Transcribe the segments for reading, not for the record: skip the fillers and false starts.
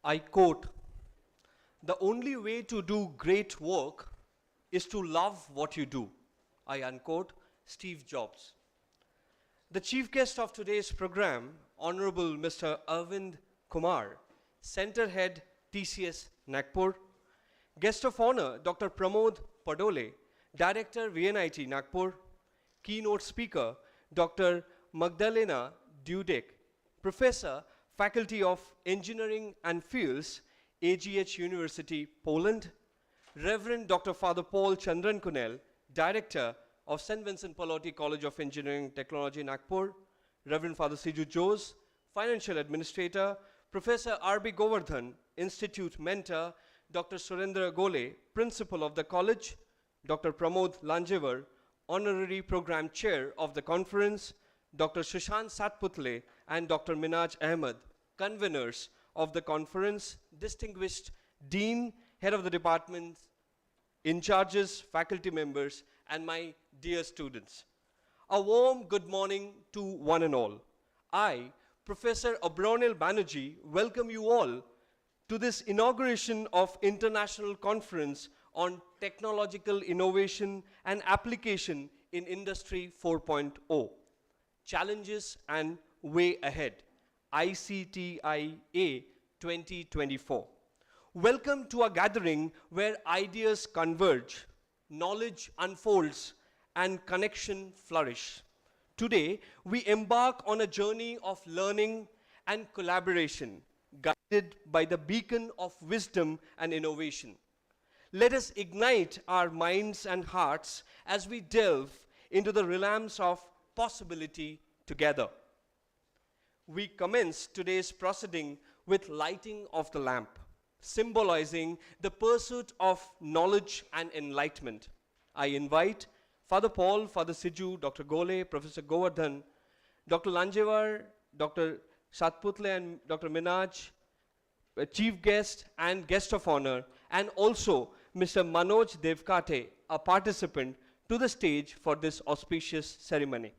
I quote, "The only way to do great work is to love what you do." I unquote, Steve Jobs. The chief guest of today's program, Honorable Mr. Arvind Kumar, Center Head, TCS, Nagpur. Guest of honor, Dr. Pramod Padole, Director, VNIT, Nagpur. Keynote speaker, Dr. Magdalena Dudek, Professor, Faculty of Engineering and Fields, AGH University, Poland. Reverend Dr. Father Paul Chandran Kunel, Director of St. Vincent Pallotti College of Engineering Technology, Nagpur. Reverend Father Siju Jose, Financial Administrator. Professor R.B. Govardhan, Institute Mentor. Dr. Surendra Gole, Principal of the College. Dr. Pramod Lanjevar, Honorary Program Chair of the Conference. Dr. Sushant Satputle and Dr. Minaj Ahmed, Conveners of the Conference. Distinguished Dean, Head of the Department, in charges, faculty members, and my dear students. A warm good morning to one and all. I, Professor Abronil Banerjee, welcome you all to this inauguration of International Conference on Technological Innovation and Application in Industry 4.0, Challenges and Way Ahead, ICTIA 2024. Welcome to a gathering where ideas converge, knowledge unfolds, and connection flourish. Today, we embark on a journey of learning and collaboration, guided by the beacon of wisdom and innovation. Let us ignite our minds and hearts as we delve into the realms of possibility together. We commence today's proceeding with lighting of the lamp, symbolizing the pursuit of knowledge and enlightenment. I invite Father Paul, Father Siju, Dr. Gole, Professor Govardhan, Dr. Lanjevar, Dr. Satputle and Dr. Minaj, chief guest and guest of honor, and also Mr. Manoj Devkate, a participant, to the stage for this auspicious ceremony.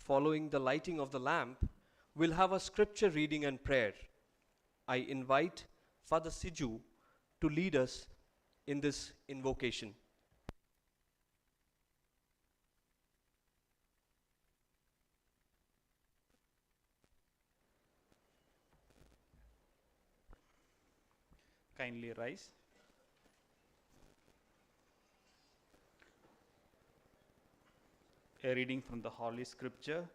Following the lighting of the lamp, we'll have a scripture reading and prayer. I invite Father Siju to lead us in this invocation. Kindly rise. A reading from the Holy Scripture,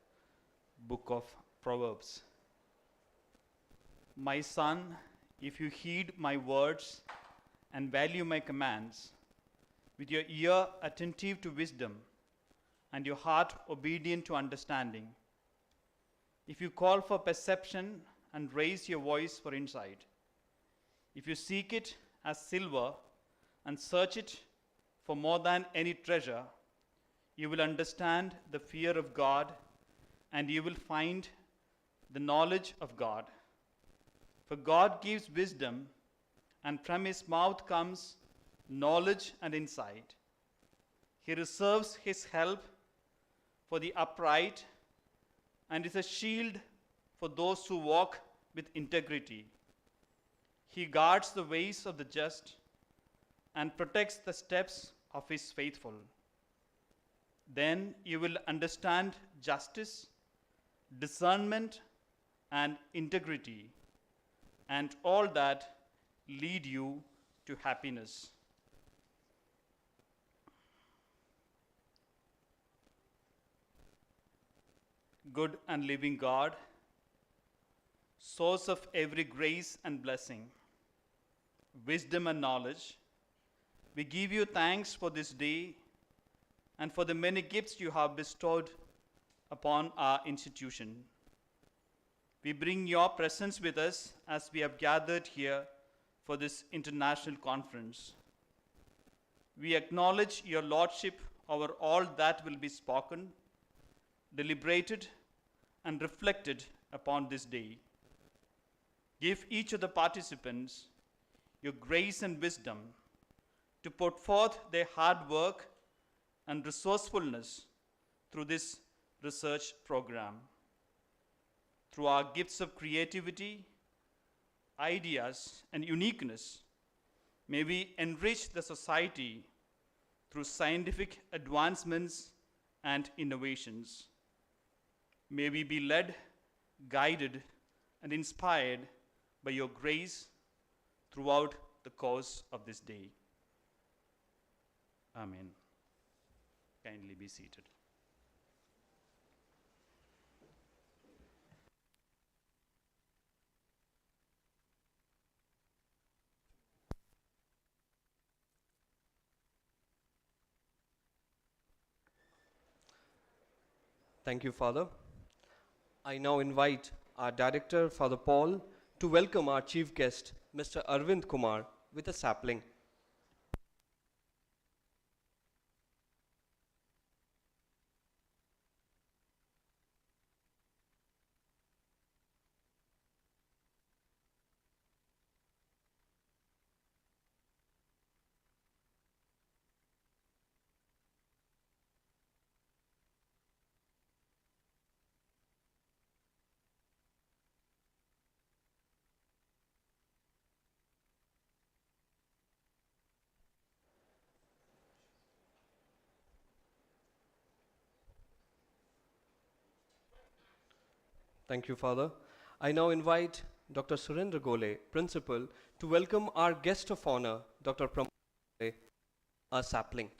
Book of Proverbs. My son, if you heed my words and value my commands, with your ear attentive to wisdom and your heart obedient to understanding, if you call for perception and raise your voice for insight. If you seek it as silver and search it for more than any treasure, you will understand the fear of God and you will find the knowledge of God. For God gives wisdom, and from his mouth comes knowledge and insight. He reserves his help for the upright and is a shield for those who walk with integrity. He guards the ways of the just and protects the steps of his faithful. Then you will understand justice, discernment, and integrity, and all that lead you to happiness. Good and living God, source of every grace and blessing, wisdom and knowledge, we give you thanks for this day and for the many gifts you have bestowed upon our institution. We bring your presence with us as we have gathered here for this international conference. We acknowledge your lordship over all that will be spoken, deliberated, and reflected upon this day. Give each of the participants your grace and wisdom to put forth their hard work and resourcefulness through this research program. Through our gifts of creativity, ideas, and uniqueness, may we enrich the society through scientific advancements and innovations. May we be led, guided, and inspired by your grace throughout the course of this day. Amen. Kindly be seated. Thank you, Father. I now invite our Director, Father Paul, to welcome our Chief Guest, Mr. Arvind Kumar, with a sapling. Thank you, Father. I now invite Dr. Surendra Gole, Principal, to welcome our guest of honor, Dr. Pramod Gole, a sapling.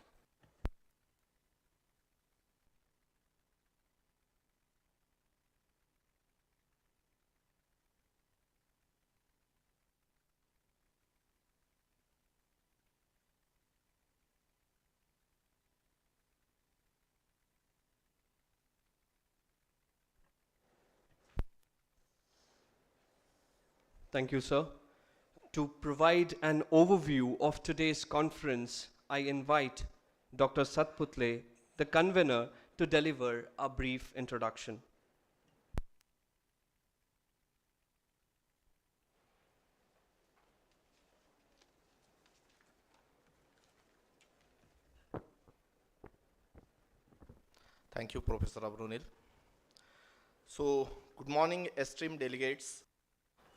Thank you, sir. To provide an overview of today's conference, I invite Dr. Satputle, the convener, to deliver a brief introduction. Thank you, Professor Abronil. So, good morning, esteemed delegates.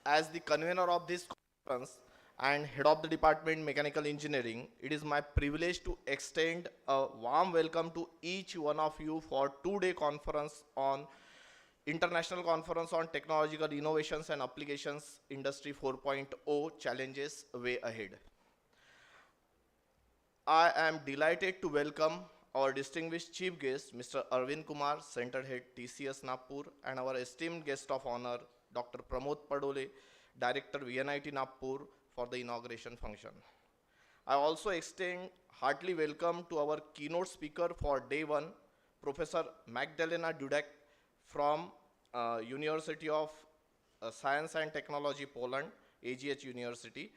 As the convener of this conference and head of the Department Mechanical Engineering, it is my privilege to extend a warm welcome to each one of you for two-day conference on International Conference on Technological Innovations and Applications Industry 4.0 Challenges Way Ahead. I am delighted to welcome our distinguished chief guest, Mr. Arvind Kumar, Center Head, TCS Nagpur, and our esteemed guest of honor, Dr. Pramod Padole, Director, VNIT Nagpur, for the inauguration function. I also extend heartily welcome to our keynote speaker for day one, Professor Magdalena Dudek from University of Science and Technology Poland, AGH University,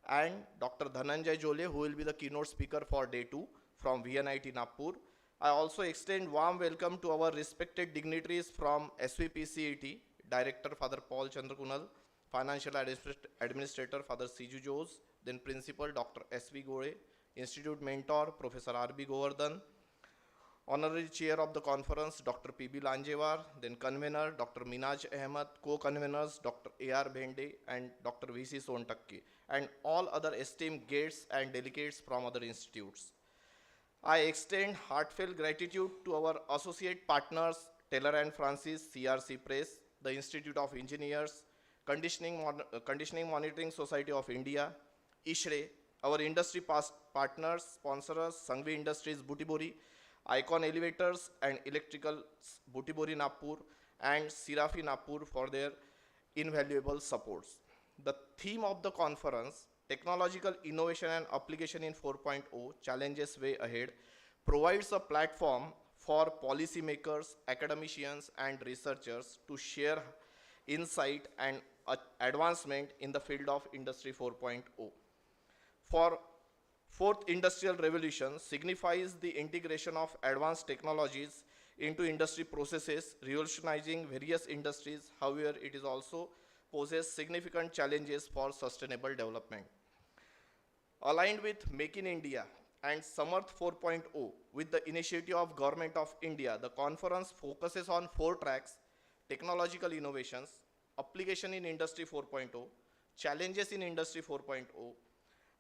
and Dr. Dhananjay Jole, who will be the keynote speaker for day 2 from VNIT Nagpur. I also extend warm welcome to our respected dignitaries from SVPCET, Director Father Paul Chandrakunal, Financial Administrator Father Siju Jose, then Principal Dr. S.V. Gore, Institute Mentor Professor R.B. Govardhan, Honorary Chair of the Conference Dr. P.B. Lanjewar, then Convener Dr. Minaj Ahmed, Co-Conveners Dr. A.R. Bhende and Dr. V.C. Sontakki, and all other esteemed guests and delegates from other institutes. I extend heartfelt gratitude to our associate partners, Taylor and Francis, CRC Press, the Institute of Engineers, Conditioning Monitoring Society of India, ISHRE, our industry partners, sponsors, Sangvi Industries Butibori, Icon Elevators and Electricals Butibori Nagpur, and Sirafi Nagpur for their invaluable supports. The theme of the conference, Technological Innovation and Application in 4.0, Challenges Way Ahead, provides a platform for policymakers, academicians, and researchers to share insight and advancement in the field of Industry 4.0. For Fourth Industrial Revolution signifies the integration of advanced technologies into industry processes, revolutionizing various industries. However, it is also poses significant challenges for sustainable development. Aligned with Make in India and Samarth 4.0 with the initiative of Government of India, the conference focuses on 4 tracks: technological innovations, application in Industry 4.0, challenges in Industry 4.0,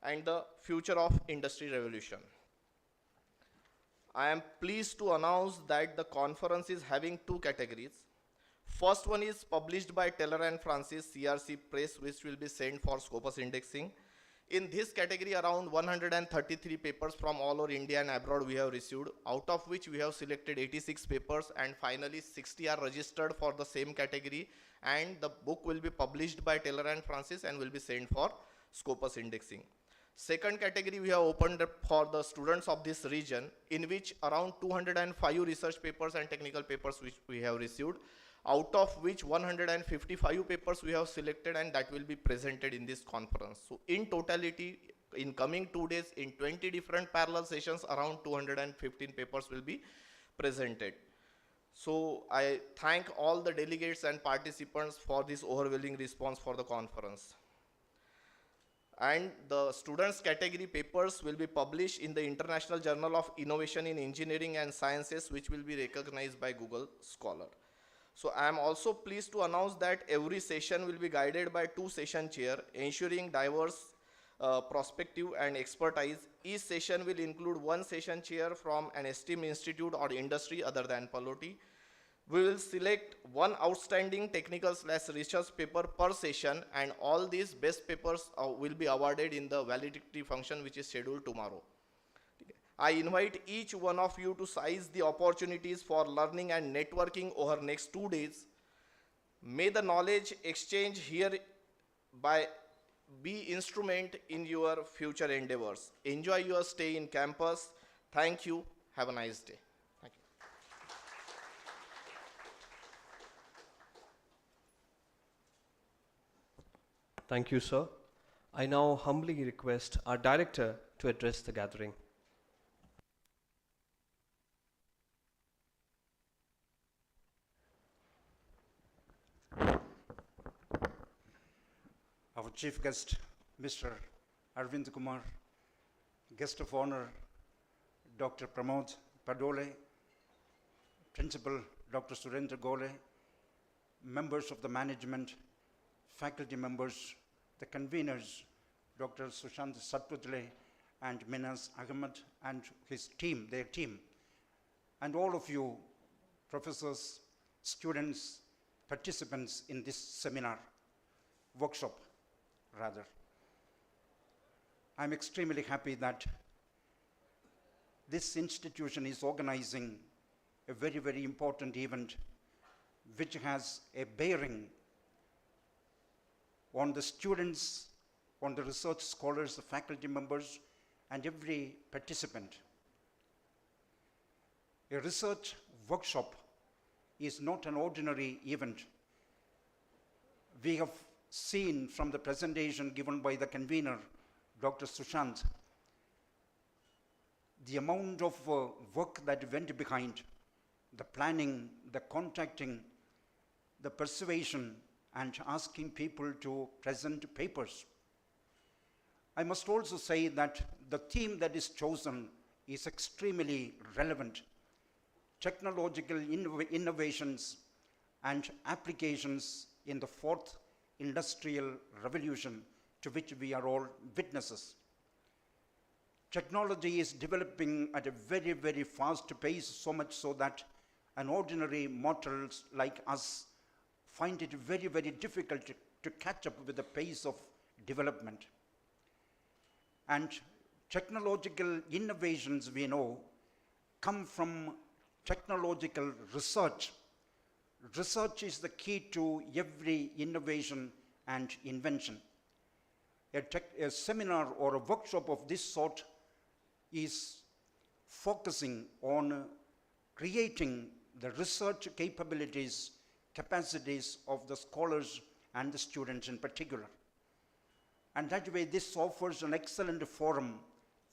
and the future of industry revolution. I am pleased to announce that the conference is having 2 categories. First one is published by Taylor and Francis, CRC Press, which will be sent for Scopus indexing. In this category, around 133 papers from all over India and abroad we have received, out of which we have selected 86 papers, and finally 60 are registered for the same category, and the book will be published by Taylor and Francis and will be sent for Scopus indexing. Second category we have opened up for the students of this region, in which around 205 research papers and technical papers which we have received, out of which 155 papers we have selected, and that will be presented in this conference. So in totality, in coming 2 days, in 20 different parallel sessions, around 215 papers will be presented. So I thank all the delegates and participants for this overwhelming response for the conference. And the students category papers will be published in the International Journal of Innovation in Engineering and Sciences, which will be recognized by Google Scholar. So I am also pleased to announce that every session will be guided by 2 session chair, ensuring diverse perspective and expertise. Each session will include 1 session chair from an esteemed institute or industry other than Paloti. We will select 1 outstanding technical/research paper per session, and all these best papers will be awarded in the validity function, which is scheduled tomorrow. I invite each one of you to seize the opportunities for learning and networking over next 2 days. May the knowledge exchange here be instrument in your future endeavors. Enjoy your stay in campus. Thank you. Have a nice day. Thank you. Thank you, sir. I now humbly request our director to address the gathering. Our chief guest, Mr. Arvind Kumar, guest of honor, Dr. Pramod Padole, Principal Dr. Surendra Gole, members of the management, faculty members, the conveners, Dr. Sushant Satpudle and Minaz Ahmed and his team, their team, and all of you, professors, students, participants in this seminar, workshop rather. I'm extremely happy that this institution is organizing a very, very important event which has a bearing on the students, on the research scholars, the faculty members, and every participant. A research workshop is not an ordinary event we have seen from the presentation given by the convener, Dr. Sushant, the amount of work that went behind, the planning, the contacting, the persuasion, and asking people to present papers. I must also say that the theme that is chosen is extremely relevant. Technological innovations and applications in the fourth industrial revolution to which we are all witnesses. Technology is developing at a very, very fast pace, so much so that an ordinary mortals like us find it very, very difficult to catch up with the pace of development. And technological innovations, we know, come from technological research. Research is the key to every innovation and invention. A seminar or a workshop of this sort is focusing on creating the research capacities of the scholars and the students in particular. And that way, this offers an excellent forum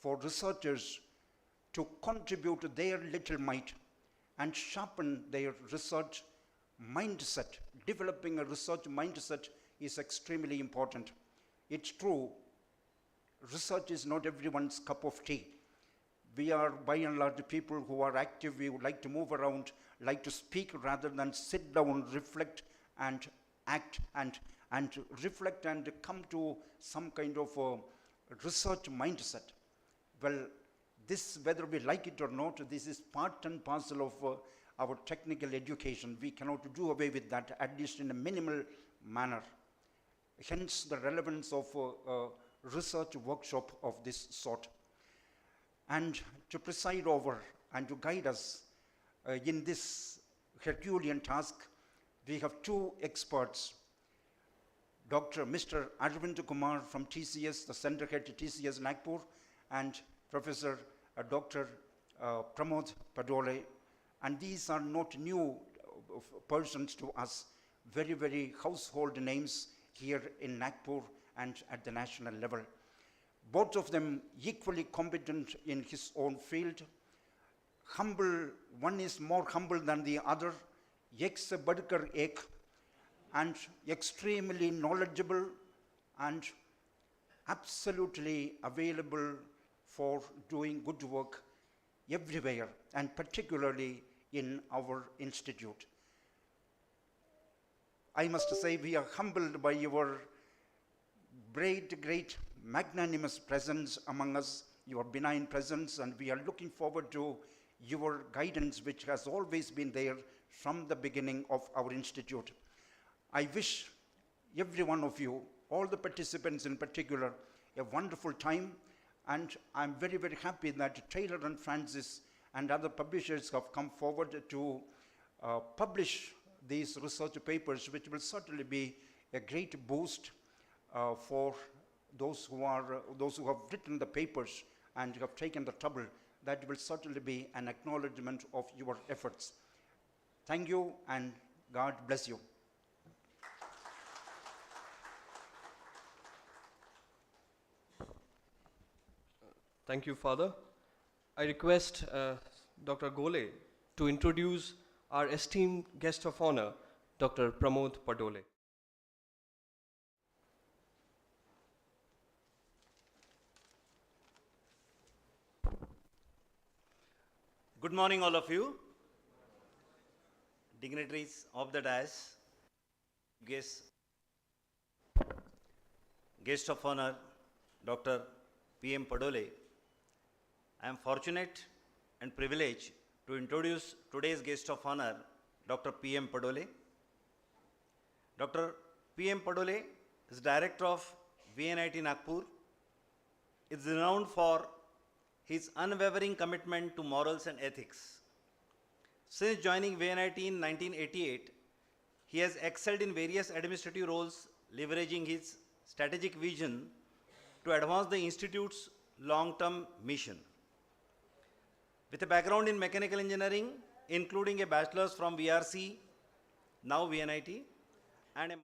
for researchers to contribute their little mite and sharpen their research mindset. Developing a research mindset is extremely important. It's true, research is not everyone's cup of tea. We are by and large people who are active. We would like to move around, like to speak rather than sit down, reflect and act and reflect and come to some kind of research mindset. Well, this, whether we like it or not, this is part and parcel of our technical education. We cannot do away with that, at least in a minimal manner. Hence the relevance of a research workshop of this sort. And to preside over and to guide us in this Herculean task, we have two experts, Mr. Arvind Kumar from TCS, the center head to TCS Nagpur, and Professor Dr. Pramod Padole. And these are not new persons to us, very, very household names here in Nagpur and at the national level. Both of them equally competent in his own field. Humble, one is more humble than the other, ek se badkar ek, and extremely knowledgeable and absolutely available for doing good work everywhere, and particularly in our institute. I must say we are humbled by your great magnanimous presence among us, your benign presence, and we are looking forward to your guidance, which has always been there from the beginning of our institute. I wish every one of you, all the participants in particular, a wonderful time, and I'm very, very happy that Taylor and Francis and other publishers have come forward to publish these research papers, which will certainly be a great boost for those who have written the papers and have taken the trouble. That will certainly be an acknowledgement of your efforts. Thank you, and God bless you. Thank you, Father. I request Dr. Gole to introduce our esteemed guest of honor, Dr. Pramod Padole. Good morning, all of you. Dignitaries of the dais, guest of honor, Dr. P.M. Padole. I am fortunate and privileged to introduce today's guest of honor, Dr. P.M. Padole. Dr. P.M. Padole is Director of VNIT Nagpur. He is renowned for his unwavering commitment to morals and ethics. Since joining VNIT in 1988, he has excelled in various administrative roles, leveraging his strategic vision to advance the Institute's long-term mission. With a background in mechanical engineering, including a bachelor's from VRC, now VNIT, and a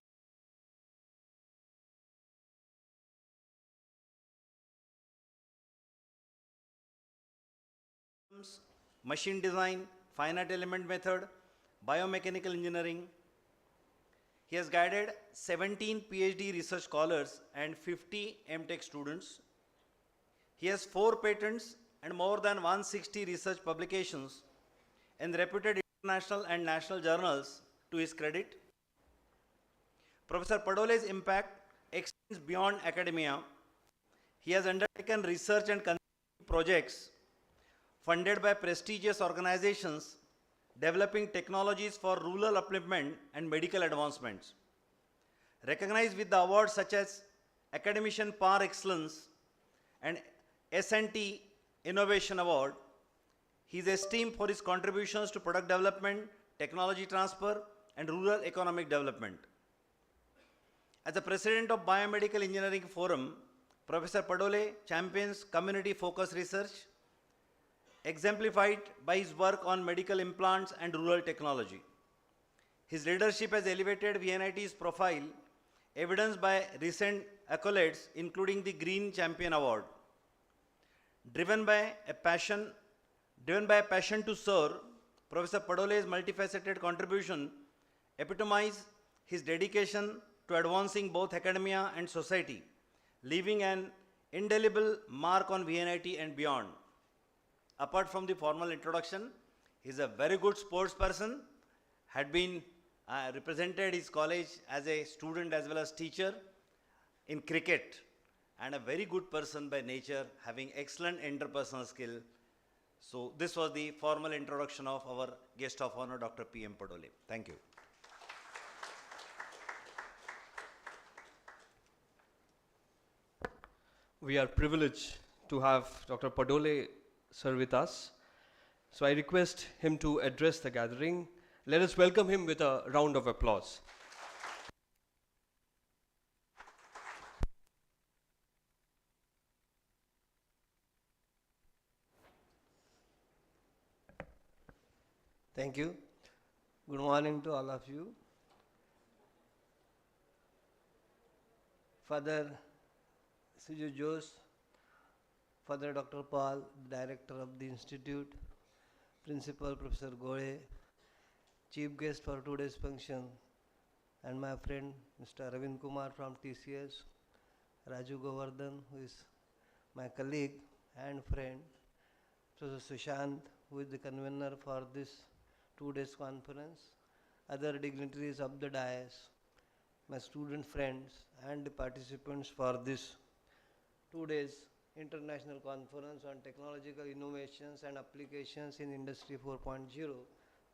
systems, machine design, finite element method, biomechanical engineering. He has guided 17 PhD research scholars and 50 MTech students. He has 4 patents and more than 160 research publications in reputed international and national journals to his credit. Professor Padole's impact extends beyond academia. He has undertaken research and consulting projects funded by prestigious organizations developing technologies for rural upliftment and medical advancements. Recognized with the awards such as Academician Par Excellence and S&T Innovation Award, he is esteemed for his contributions to product development, technology transfer, and rural economic development. As the president of Biomedical Engineering Forum, Professor Padole champions community-focused research, exemplified by his work on medical implants and rural technology. His leadership has elevated VNIT's profile, evidenced by recent accolades, including the Green Champion Award. Driven by a passion to serve, Professor Padole's multifaceted contribution epitomize his dedication to advancing both academia and society, leaving an indelible mark on VNIT and beyond. Apart from the formal introduction, he is a very good sports person, had been represented his college as a student as well as teacher in cricket, and a very good person by nature, having excellent interpersonal skill. So this was the formal introduction of our guest of honor, Dr. P.M. Padole. Thank you. We are privileged to have Dr. Padole sir with us. So I request him to address the gathering. Let us welcome him with a round of applause. Thank you. Good morning to all of you. Father Siju Jose, Father Dr. Paul, Director of the Institute, Principal Professor Gore, Chief Guest for today's function, and my friend Mr. Arvind Kumar from TCS, Raju Govardhan, who is my colleague and friend, Professor Sushant, who is the convener for this 2 days conference, other dignitaries of the dais, my student friends and the participants for this 2 days international conference on technological innovations and applications in Industry 4.0,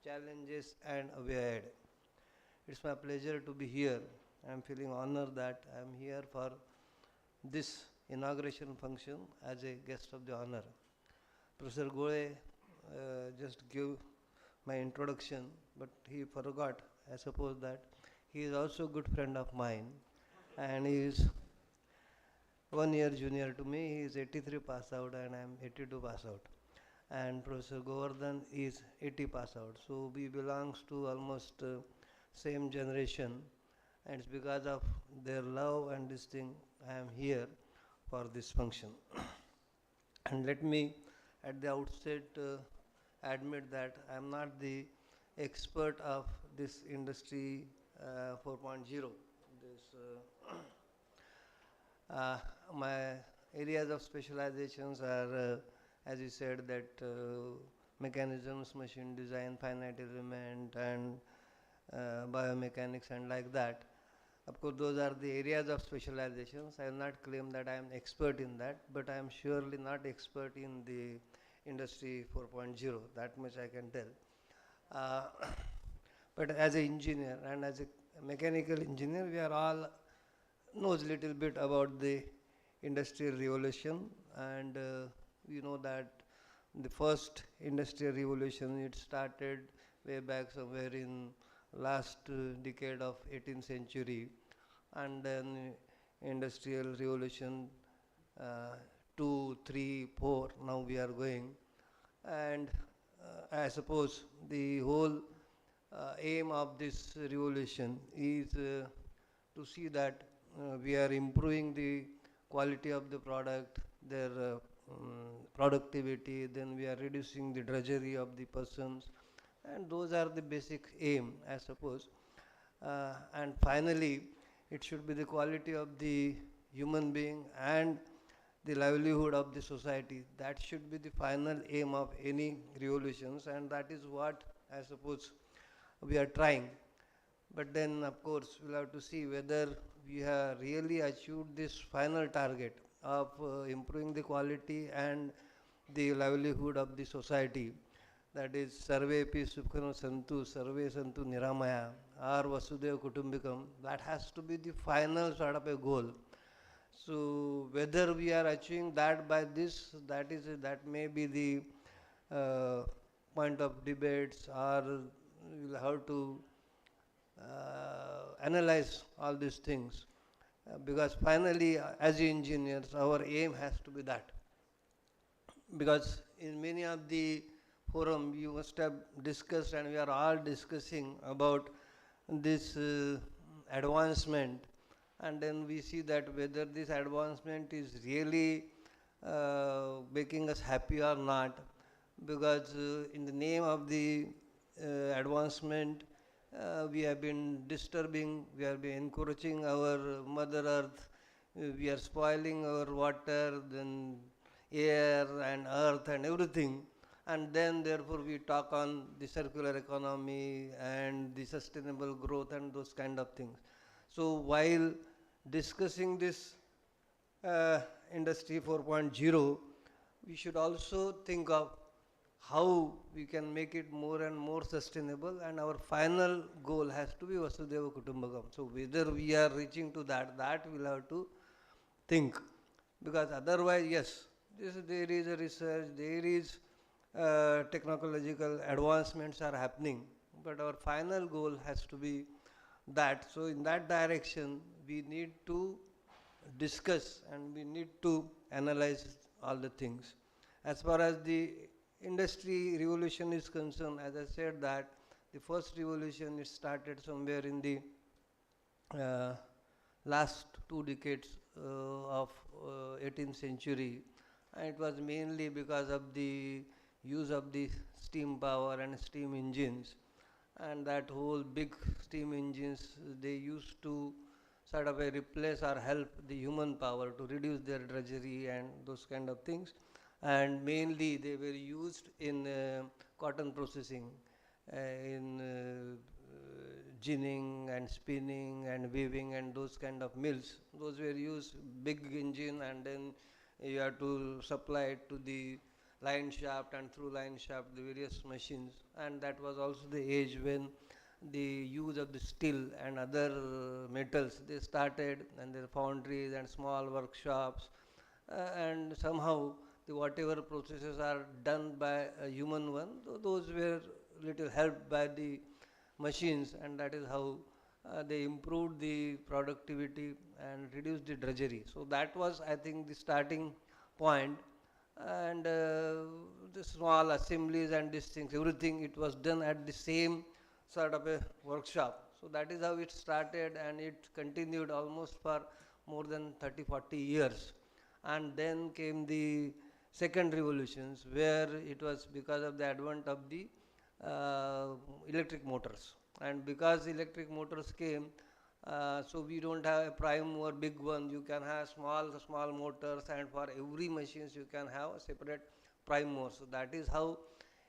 challenges and a way ahead. It's my pleasure to be here. I'm feeling honored that I'm here for this inauguration function as a guest of the honor. Professor Gore just gave my introduction, but he forgot, I suppose, that he is also a good friend of mine, and he is 1 year junior to me. He is 83 pass out and I am 82 pass out. And Professor Govardhan is 80 pass out. So we belongs to almost same generation, and it's because of their love and this thing I am here for this function. And let me at the outset admit that I am not the expert of this industry 4.0. This my areas of specializations are, as you said, that mechanisms, machine design, finite element, and biomechanics, and like that. Of course, those are the areas of specializations. I will not claim that I am expert in that, but I am surely not expert in the industry 4.0. That much I can tell. But as an engineer and as a mechanical engineer, we are all knows little bit about the industrial revolution, and we know that the first industrial revolution, it started way back somewhere in last decade of 18th century, and then industrial revolution 2, 3, 4, now we are going, and I suppose the whole aim of this revolution is to see that we are improving the quality of the product, their productivity, then we are reducing the drudgery of the persons, and those are the basic aim, I suppose. And finally, it should be the quality of the human being and the livelihood of the society. That should be the final aim of any revolutions, and that is what I suppose we are trying. But then, of course, we'll have to see whether we have really achieved this final target of improving the quality and the livelihood of the society. That is, Sarve pi sukhano santu, Sarve santu niramaya, or Vasudeva Kutumbikam. That has to be the final sort of a goal. So whether we are achieving that by this, that may be the point of debates, or we'll have to analyze all these things. Because finally, as engineers, our aim has to be that. Because in many of the forum you must have discussed, and we are all discussing about this advancement, and then we see that whether this advancement is really making us happy or not, because in the name of the advancement, we have been disturbing, we have been encouraging our Mother Earth, we are spoiling our water, then air and earth and everything, and then therefore we talk on the circular economy and the sustainable growth and those kind of things. So while discussing this Industry 4.0, we should also think of how we can make it more and more sustainable, and our final goal has to be Vasudeva Kutumbakam. So whether we are reaching to that we'll have to think, because otherwise, yes, there is a research, there is technological advancements are happening, but our final goal has to be that. So in that direction, we need to discuss and we need to analyze all the things. As far as the industry revolution is concerned, as I said that the first revolution is started somewhere in the last 2 decades of 18th century, and it was mainly because of the use of the steam power and steam engines, and that whole big steam engines, they used to sort of replace or help the human power to reduce their drudgery and those kind of things. And mainly they were used in cotton processing, in ginning and spinning and weaving and those kind of mills. Those were used, big engine, and then you have to supply it to the line shaft, and through line shaft the various machines. And that was also the age when the use of the steel and other metals, they started, and their foundries and small workshops, and somehow the whatever processes are done by a human one, those were little helped by the machines, and that is how they improved the productivity and reduced the drudgery. So that was, I think, the starting point. And the small assemblies and these things, everything, it was done at the same sort of a workshop. So that is how it started, and it continued almost for more than 30-40 years. And then came the second revolutions, where it was because of the advent of the electric motors. And because electric motors came, so we don't have a prime or big one, you can have small motors, and for every machines you can have a separate prime motor. So that is how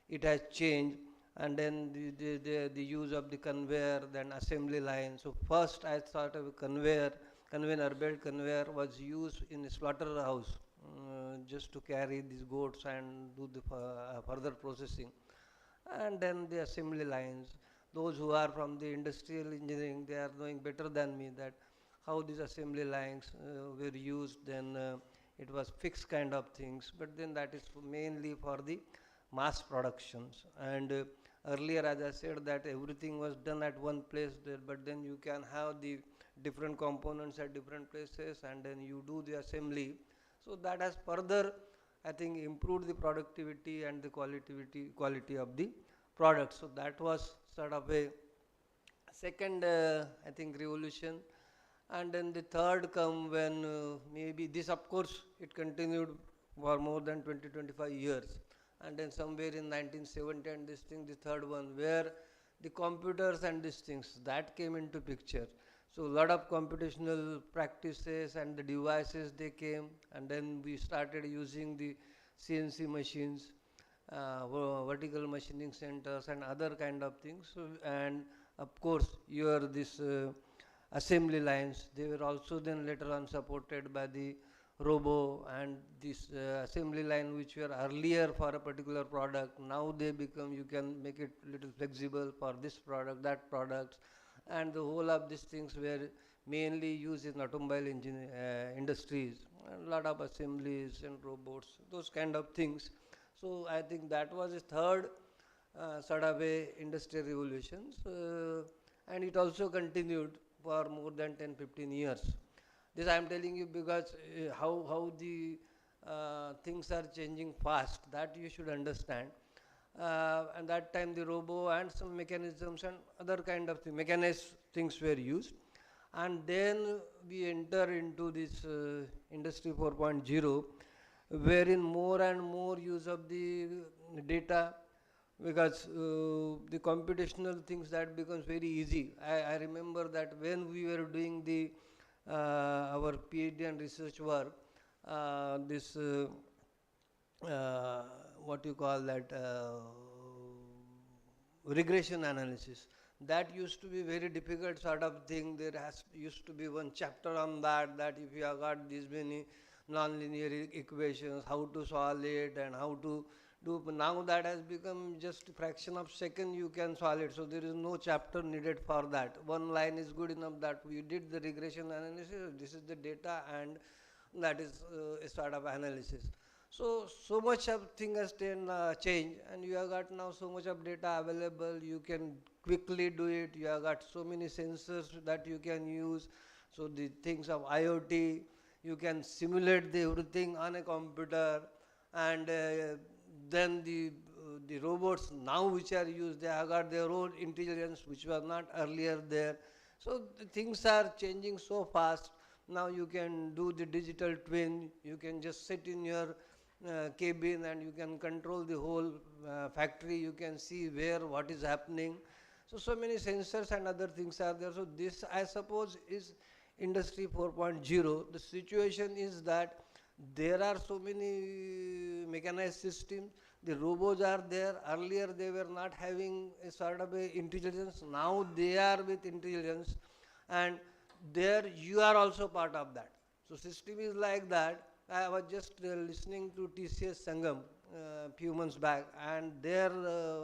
it has changed. And then the use of the conveyor, then assembly line. So first I thought of a conveyor belt conveyor was used in a slaughterhouse, just to carry these goats and do the further processing. And then the assembly lines, those who are from the industrial engineering, they are knowing better than me that how these assembly lines were used. Then it was fixed kind of things, but then that is mainly for the mass productions. And earlier, as I said, that everything was done at one place there, but then you can have the different components at different places, and then you do the assembly. So that has further, I think, improved the productivity and the quality of the product. So that was sort of a second, I think, revolution. And then the third come when maybe this, of course, it continued for more than 20-25 years. And then somewhere in 1970 and this thing, the third one, where the computers and these things, that came into picture. So a lot of computational practices and the devices they came, and then we started using the CNC machines, vertical machining centers and other kind of things. So, and of course your this assembly lines, they were also then later on supported by the robo, and this assembly line which were earlier for a particular product, now they become, you can make it little flexible for this product, that products, and the whole of these things were mainly used in automobile engine industries, and a lot of assemblies and robots, those kind of things. So I think that was a third sort of a industrial revolutions, and it also continued for more than 10-15 years. This I am telling you because how the things are changing fast, that you should understand. And that time the robo and some mechanisms and other kind of mechanized things were used. And then we enter into this industry 4.0, wherein more and more use of the data, because the computational things, that becomes very easy. I remember that when we were doing the our PhD and research work, this what you call that, regression analysis, that used to be very difficult sort of thing. There has used to be one chapter on that, that if you have got these many nonlinear equations, how to solve it and how to do. Now that has become just a fraction of second you can solve it, so there is no chapter needed for that. One line is good enough that we did the regression analysis, this is the data, and that is a sort of analysis. So much of thing has changed, and you have got now so much of data available, you can quickly do it, you have got so many sensors that you can use. So the things of IoT, you can simulate the everything on a computer, and then the robots now which are used, they have got their own intelligence which was not earlier there. So the things are changing so fast. Now you can do the digital twin, you can just sit in your cabin and you can control the whole factory, you can see where what is happening. So many sensors and other things are there. So this, I suppose, is industry 4.0. The situation is that there are so many mechanized systems, the robots are there. Earlier they were not having a sort of a intelligence, now they are with intelligence, and there you are also part of that. So system is like that. I was just listening to TCS Sangam few months back, and there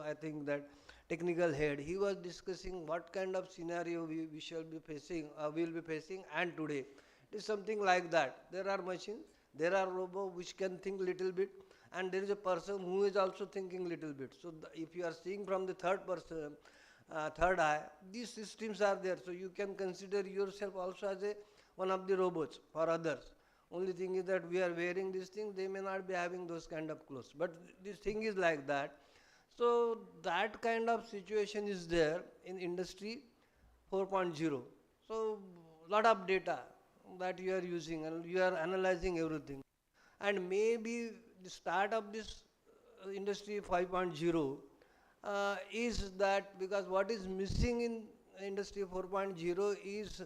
I think that technical head, he was discussing what kind of scenario we shall be facing, will be facing, and today it is something like that. There are machines, there are robots which can think little bit, and there is a person who is also thinking little bit. So if you are seeing from the third person, third eye, these systems are there. So you can consider yourself also as a one of the robots for others. Only thing is that we are wearing these things, they may not be having those kind of clothes, but this thing is like that. So that kind of situation is there in industry 4.0. So lot of data that you are using and you are analyzing everything. And maybe the start of this industry 5.0 is that, because what is missing in industry 4.0 is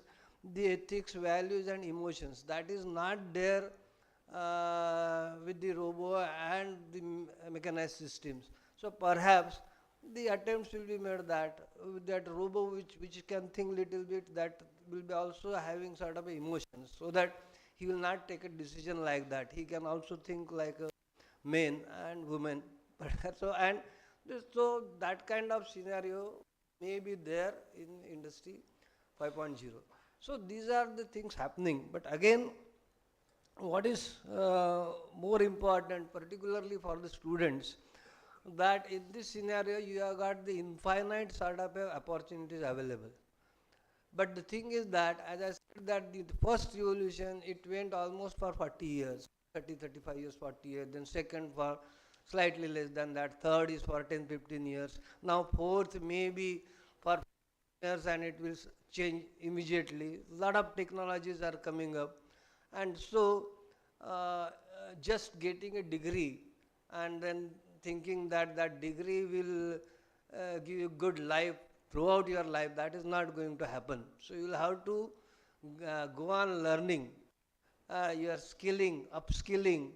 the ethics, values and emotions. That is not there with the robo and the mechanized systems. So perhaps the attempts will be made that with that robo which can think little bit, that will be also having sort of emotions, so that he will not take a decision like that. He can also think like a men and women. So and so that kind of scenario may be there in industry 5.0. So these are the things happening. But again, what is more important, particularly for the students, that in this scenario you have got the infinite sort of opportunities available. But the thing is that, as I said, that the first revolution, it went almost for 40 years, 30, 35 years, 40 years, then second for slightly less than that, third is for 10, 15 years. Now fourth maybe for years, and it will change immediately. Lot of technologies are coming up. And so just getting a degree and then thinking that that degree will give you good life throughout your life, that is not going to happen. So you will have to go on learning, your skilling, upskilling,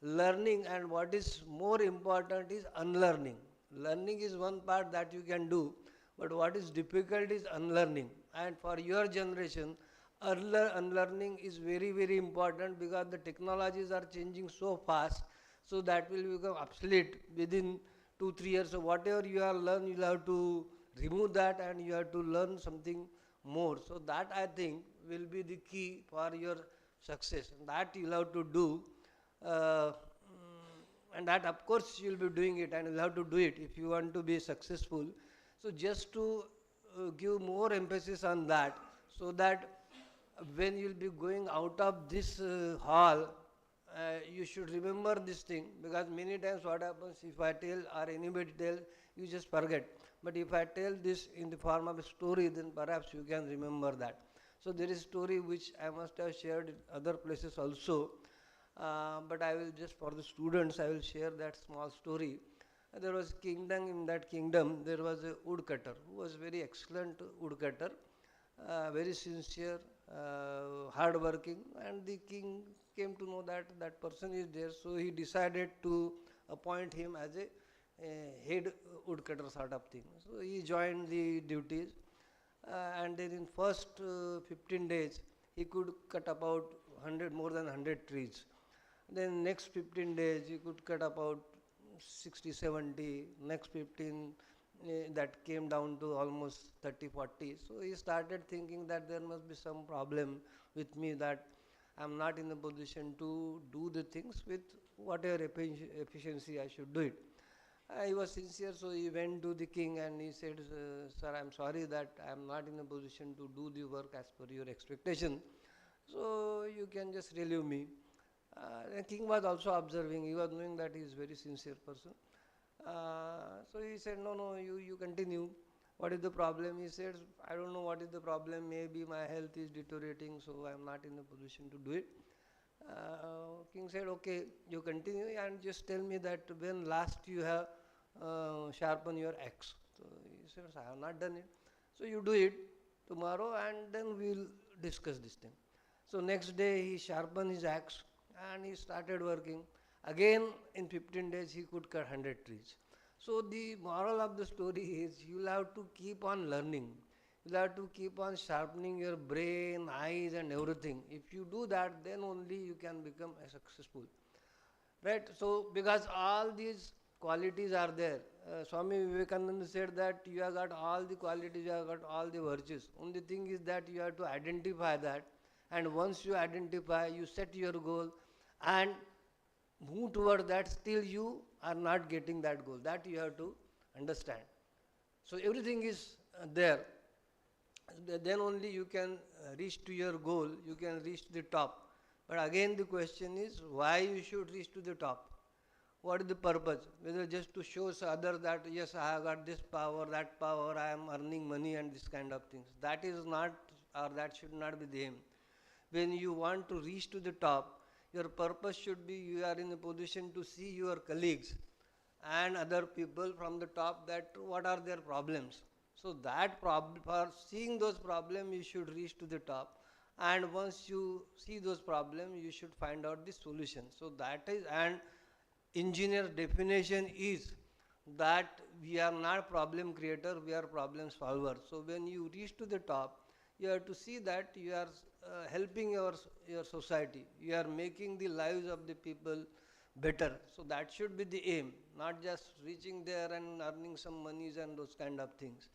learning, and what is more important is unlearning. Learning is one part that you can do, but what is difficult is unlearning. And for your generation, unlearning is very, very important because the technologies are changing so fast, so that will become obsolete within 2 3 years. So whatever you have learned, you'll have to remove that and you have to learn something more. So that I think will be the key for your success. And that you'll have to do. And that of course you'll be doing it and you'll have to do it if you want to be successful. So just to give more emphasis on that, so that when you'll be going out of this hall, you should remember this thing, because many times what happens, if I tell or anybody tell, you just forget. But if I tell this in the form of a story, then perhaps you can remember that. So there is a story which I must have shared in other places also, but I will just, for the students, I will share that small story. There was kingdom, in that kingdom there was a woodcutter who was very excellent woodcutter, very sincere, hard working, and the king came to know that that person is there, so he decided to appoint him as a head woodcutter sort of thing. So he joined the duties, and then in first 15 days he could cut about 100, more than 100 trees. Then next 15 days he could cut about 60 70. Next 15, that came down to almost 30 40. So he started thinking that there must be some problem with me, that I am not in a position to do the things with whatever efficiency I should do it. He was sincere, so he went to the king and he said, sir, I am sorry that I am not in a position to do the work as per your expectation, so you can just relieve me. The king was also observing, he was knowing that he is very sincere person. So he said, no, no, you continue. What is the problem? He said, I don't know what is the problem, maybe my health is deteriorating, so I am not in a position to do it. King said, okay, you continue and just tell me that when last you have sharpened your axe. So he said, I have not done it. So you do it tomorrow and then we will discuss this thing. So next day he sharpened his axe and he started working. Again in 15 days he could cut 100 trees. So the moral of the story is, you will have to keep on learning. You will have to keep on sharpening your brain, eyes and everything. If you do that, then only you can become a successful. Right? So because all these qualities are there. Swami Vivekananda said that you have got all the qualities, you have got all the virtues. Only thing is that you have to identify that, and once you identify, you set your goal and move toward that. Still you are not getting that goal. That you have to understand. So everything is there. Then only you can reach to your goal, you can reach to the top. But again the question is, why you should reach to the top? What is the purpose? Whether just to show others that yes, I have got this power, that power, I am earning money and this kind of things. That is not, or that should not be the aim. When you want to reach to the top, your purpose should be, you are in a position to see your colleagues and other people from the top, that what are their problems. So that problem, for seeing those problems, you should reach to the top. And once you see those problems, you should find out the solution. So that is, and engineer definition is that we are not problem creator, we are problem solver. So when you reach to the top, you have to see that you are helping your society, you are making the lives of the people better. So that should be the aim, not just reaching there and earning some monies and those kind of things.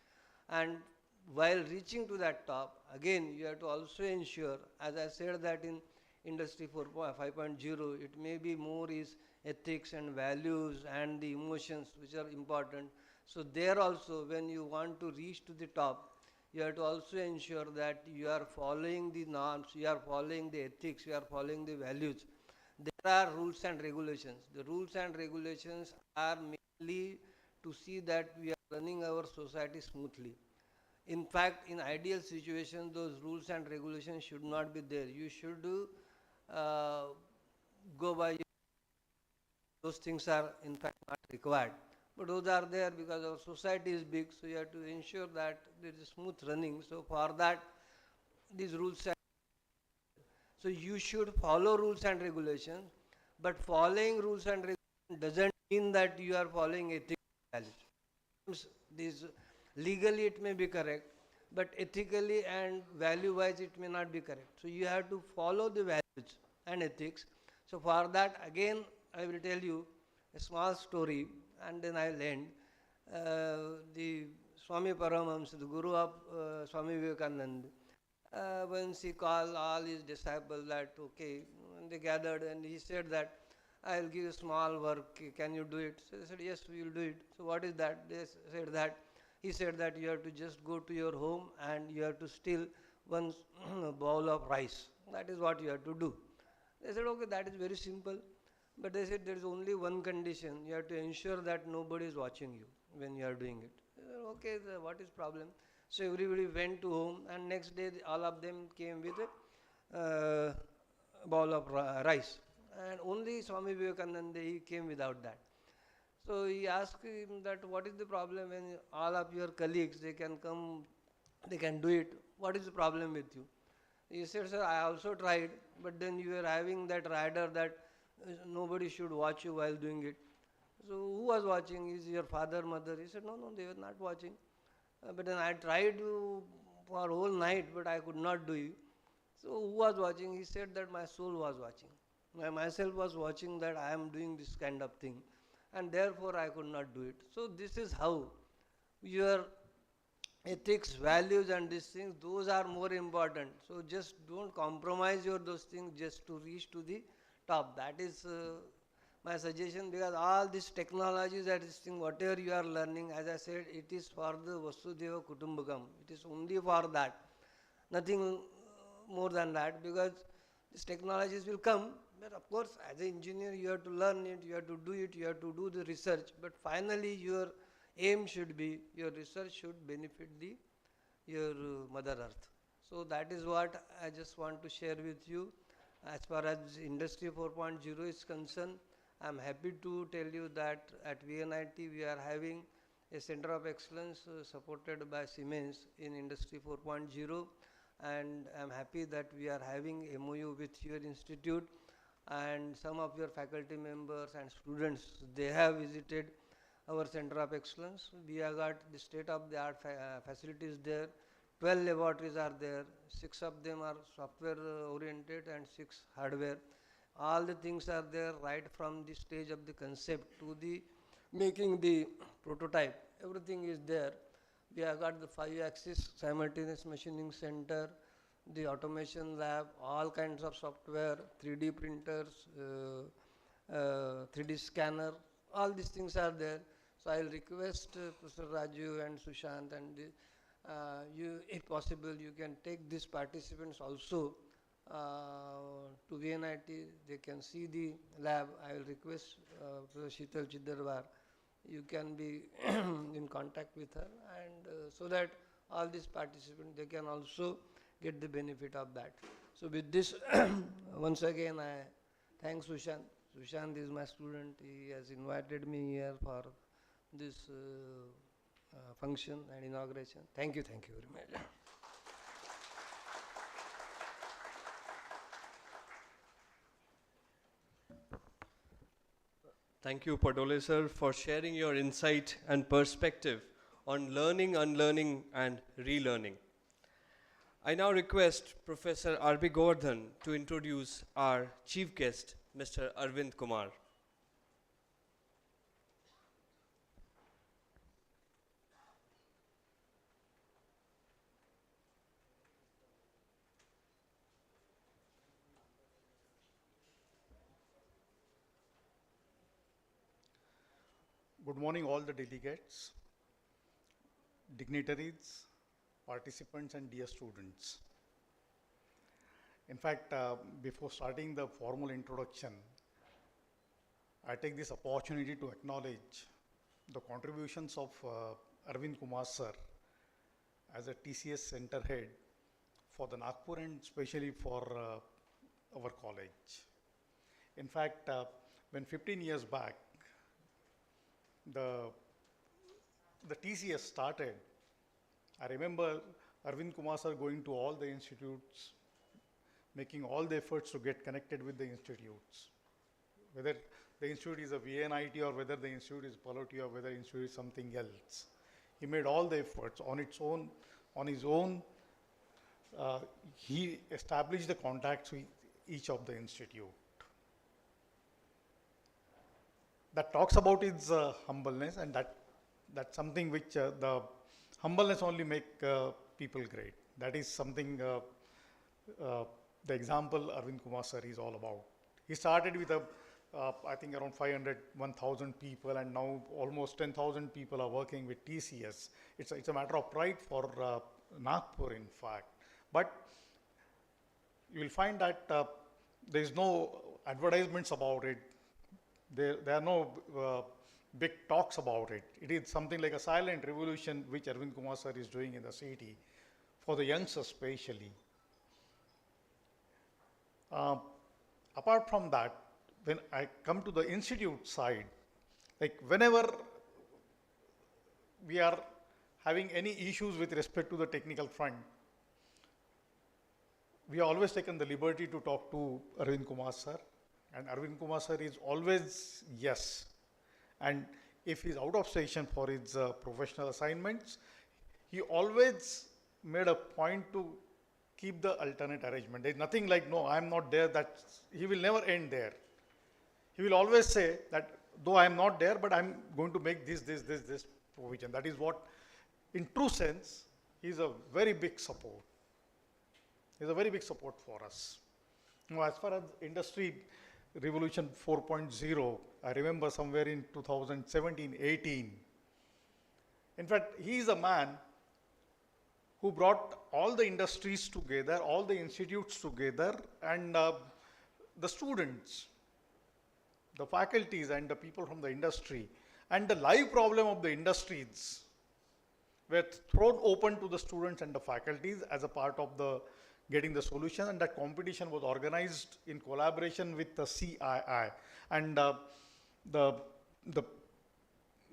And while reaching to that top, again you have to also ensure, as I said, that in industry 5.0, it may be more is ethics and values and the emotions which are important. So there also, when you want to reach to the top, you have to also ensure that you are following the norms, you are following the ethics, you are following the values. There are rules and regulations. The rules and regulations are mainly to see that we are running our society smoothly. In fact, in ideal situations, those rules and regulations should not be there. You should go by those things are in fact not required. But those are there because our society is big, so you have to ensure that there is smooth running. So for that, these rules and so you should follow rules and regulations, but following rules and regulations doesn't mean that you are following ethical values. These legally it may be correct, but ethically and value wise it may not be correct. So you have to follow the values and ethics. So for that again I will tell you a small story and then I will end. The Swami Paramahamsa, the Guru of Swami Vivekananda, once he called all his disciples that okay, and they gathered and he said that I'll give you small work, can you do it? So they said yes, we will do it. So what is that? They said that he said that you have to just go to your home and you have to steal one bowl of rice. That is what you have to do. They said okay, that is very simple. But they said there is only one condition, you have to ensure that nobody is watching you when you are doing it. They said, okay, what is problem? So everybody went to home and next day all of them came with a bowl of rice. And only Swami Vivekananda, he came without that. So he asked him that what is the problem when all of your colleagues, they can come, they can do it. What is the problem with you? He said, sir, I also tried, but then you were having that rider that nobody should watch you while doing it. So who was watching? Is your father, mother? He said, no, no, they were not watching. But then I tried for whole night, but I could not do it. So who was watching? He said that my soul was watching. I myself was watching that I am doing this kind of thing, and therefore I could not do it. So this is how your ethics, values, and these things, those are more important. So just don't compromise your those things just to reach to the top. That is my suggestion, because all these technologies that this thing, whatever you are learning, as I said, it is for the Vasudhaiva Kutumbakam. It is only for that. Nothing more than that, because these technologies will come. But of course, as an engineer, you have to learn it, you have to do it, you have to do the research. But finally, your aim should be, your research should benefit your Mother Earth. So that is what I just want to share with you. As far as Industry 4.0 is concerned, I am happy to tell you that at VNIT we are having a Center of Excellence supported by Siemens in Industry 4.0, and I am happy that we are having MOU with your institute, and some of your faculty members and students, they have visited our Center of Excellence. We have got the state-of-the-art facilities there. 12 laboratories are there. 6 of them are software oriented and 6 hardware. All the things are there right from the stage of the concept to the making the prototype. Everything is there. We have got the 5-axis simultaneous machining center, the automation lab, all kinds of software, 3D printers, 3D scanner, all these things are there. So I will request Professor Raju and Sushant and you, if possible, you can take these participants also to VNIT. They can see the lab. I will request Professor Sheetal Chiddarwar, you can be in contact with her, and so that all these participants, they can also get the benefit of that. So with this, once again I thank Sushant. Sushant is my student. He has invited me here for this function and inauguration. Thank you very much. Thank you, Padole sir, for sharing your insight and perspective on learning, unlearning, and relearning. I now request Professor R.B. Govardhan to introduce our chief guest, Mr. Arvind Kumar. Good morning, all the delegates, dignitaries, participants, and dear students. In fact, before starting the formal introduction, I take this opportunity to acknowledge the contributions of Arvind Kumar sir as a TCS center head for the Nagpur and especially for our college. In fact, when 15 years back, the, the TCS started, I remember Arvind Kumar sir going to all the institutes, making all the efforts to get connected with the institutes. Whether the institute is a VNIT or whether the institute is Paloti or whether the institute is something else. He made all the efforts on his own. He established the contacts with each of the institute. That talks about his humbleness, and that's something which the humbleness only make people great. That is something the example Arvind Kumar sir is all about. He started with I think around 500, 1,000 people, and now almost 10,000 people are working with TCS. It's a matter of pride for Nagpur, in fact. But you will find that there is no advertisements about it. There are no big talks about it. It is something like a silent revolution which Arvind Kumar sir is doing in the city, for the youngsters especially. Apart from that, when I come to the institute side, like whenever we are having any issues with respect to the technical front, we have always taken the liberty to talk to Arvind Kumar sir, and Arvind Kumar sir is always yes. And if he's out of station for his professional assignments, he always made a point to keep the alternate arrangement. There's nothing like, no, I'm not there, that he will never end there. He will always say that, though I'm not there, but I'm going to make this provision. That is what, in true sense, he's a very big support. He's a very big support for us. Now, as far as Industry Revolution 4.0, I remember somewhere in 2017-18. In fact, he is a man who brought all the industries together, all the institutes together, and the students, the faculties and the people from the industry, and the live problem of the industries were thrown open to the students and the faculties as a part of the getting the solution, and that competition was organized in collaboration with the CII. And the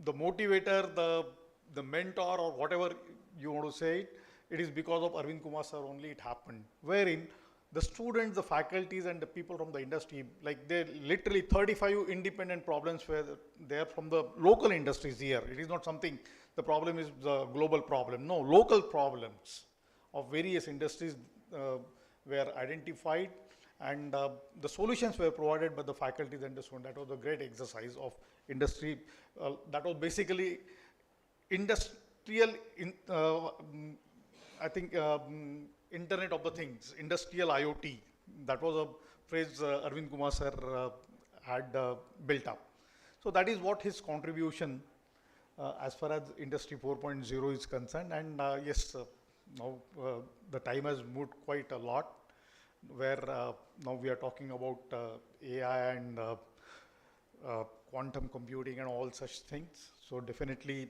motivator, the mentor, or whatever you want to say, it is because of Arvind Kumar sir only it happened, wherein the students, the faculties, and the people from the industry, like they literally 35 independent problems were there from the local industries here. It is not something, the problem is the global problem. No, local problems of various industries were identified, and the solutions were provided by the faculties and the students. That was a great exercise of industry. That was basically industrial, Internet of the Things, industrial IoT. That was a phrase Arvind Kumar sir had built up. So that is what his contribution as far as Industry 4.0 is concerned. And yes, now the time has moved quite a lot, where now we are talking about AI and quantum computing and all such things. So definitely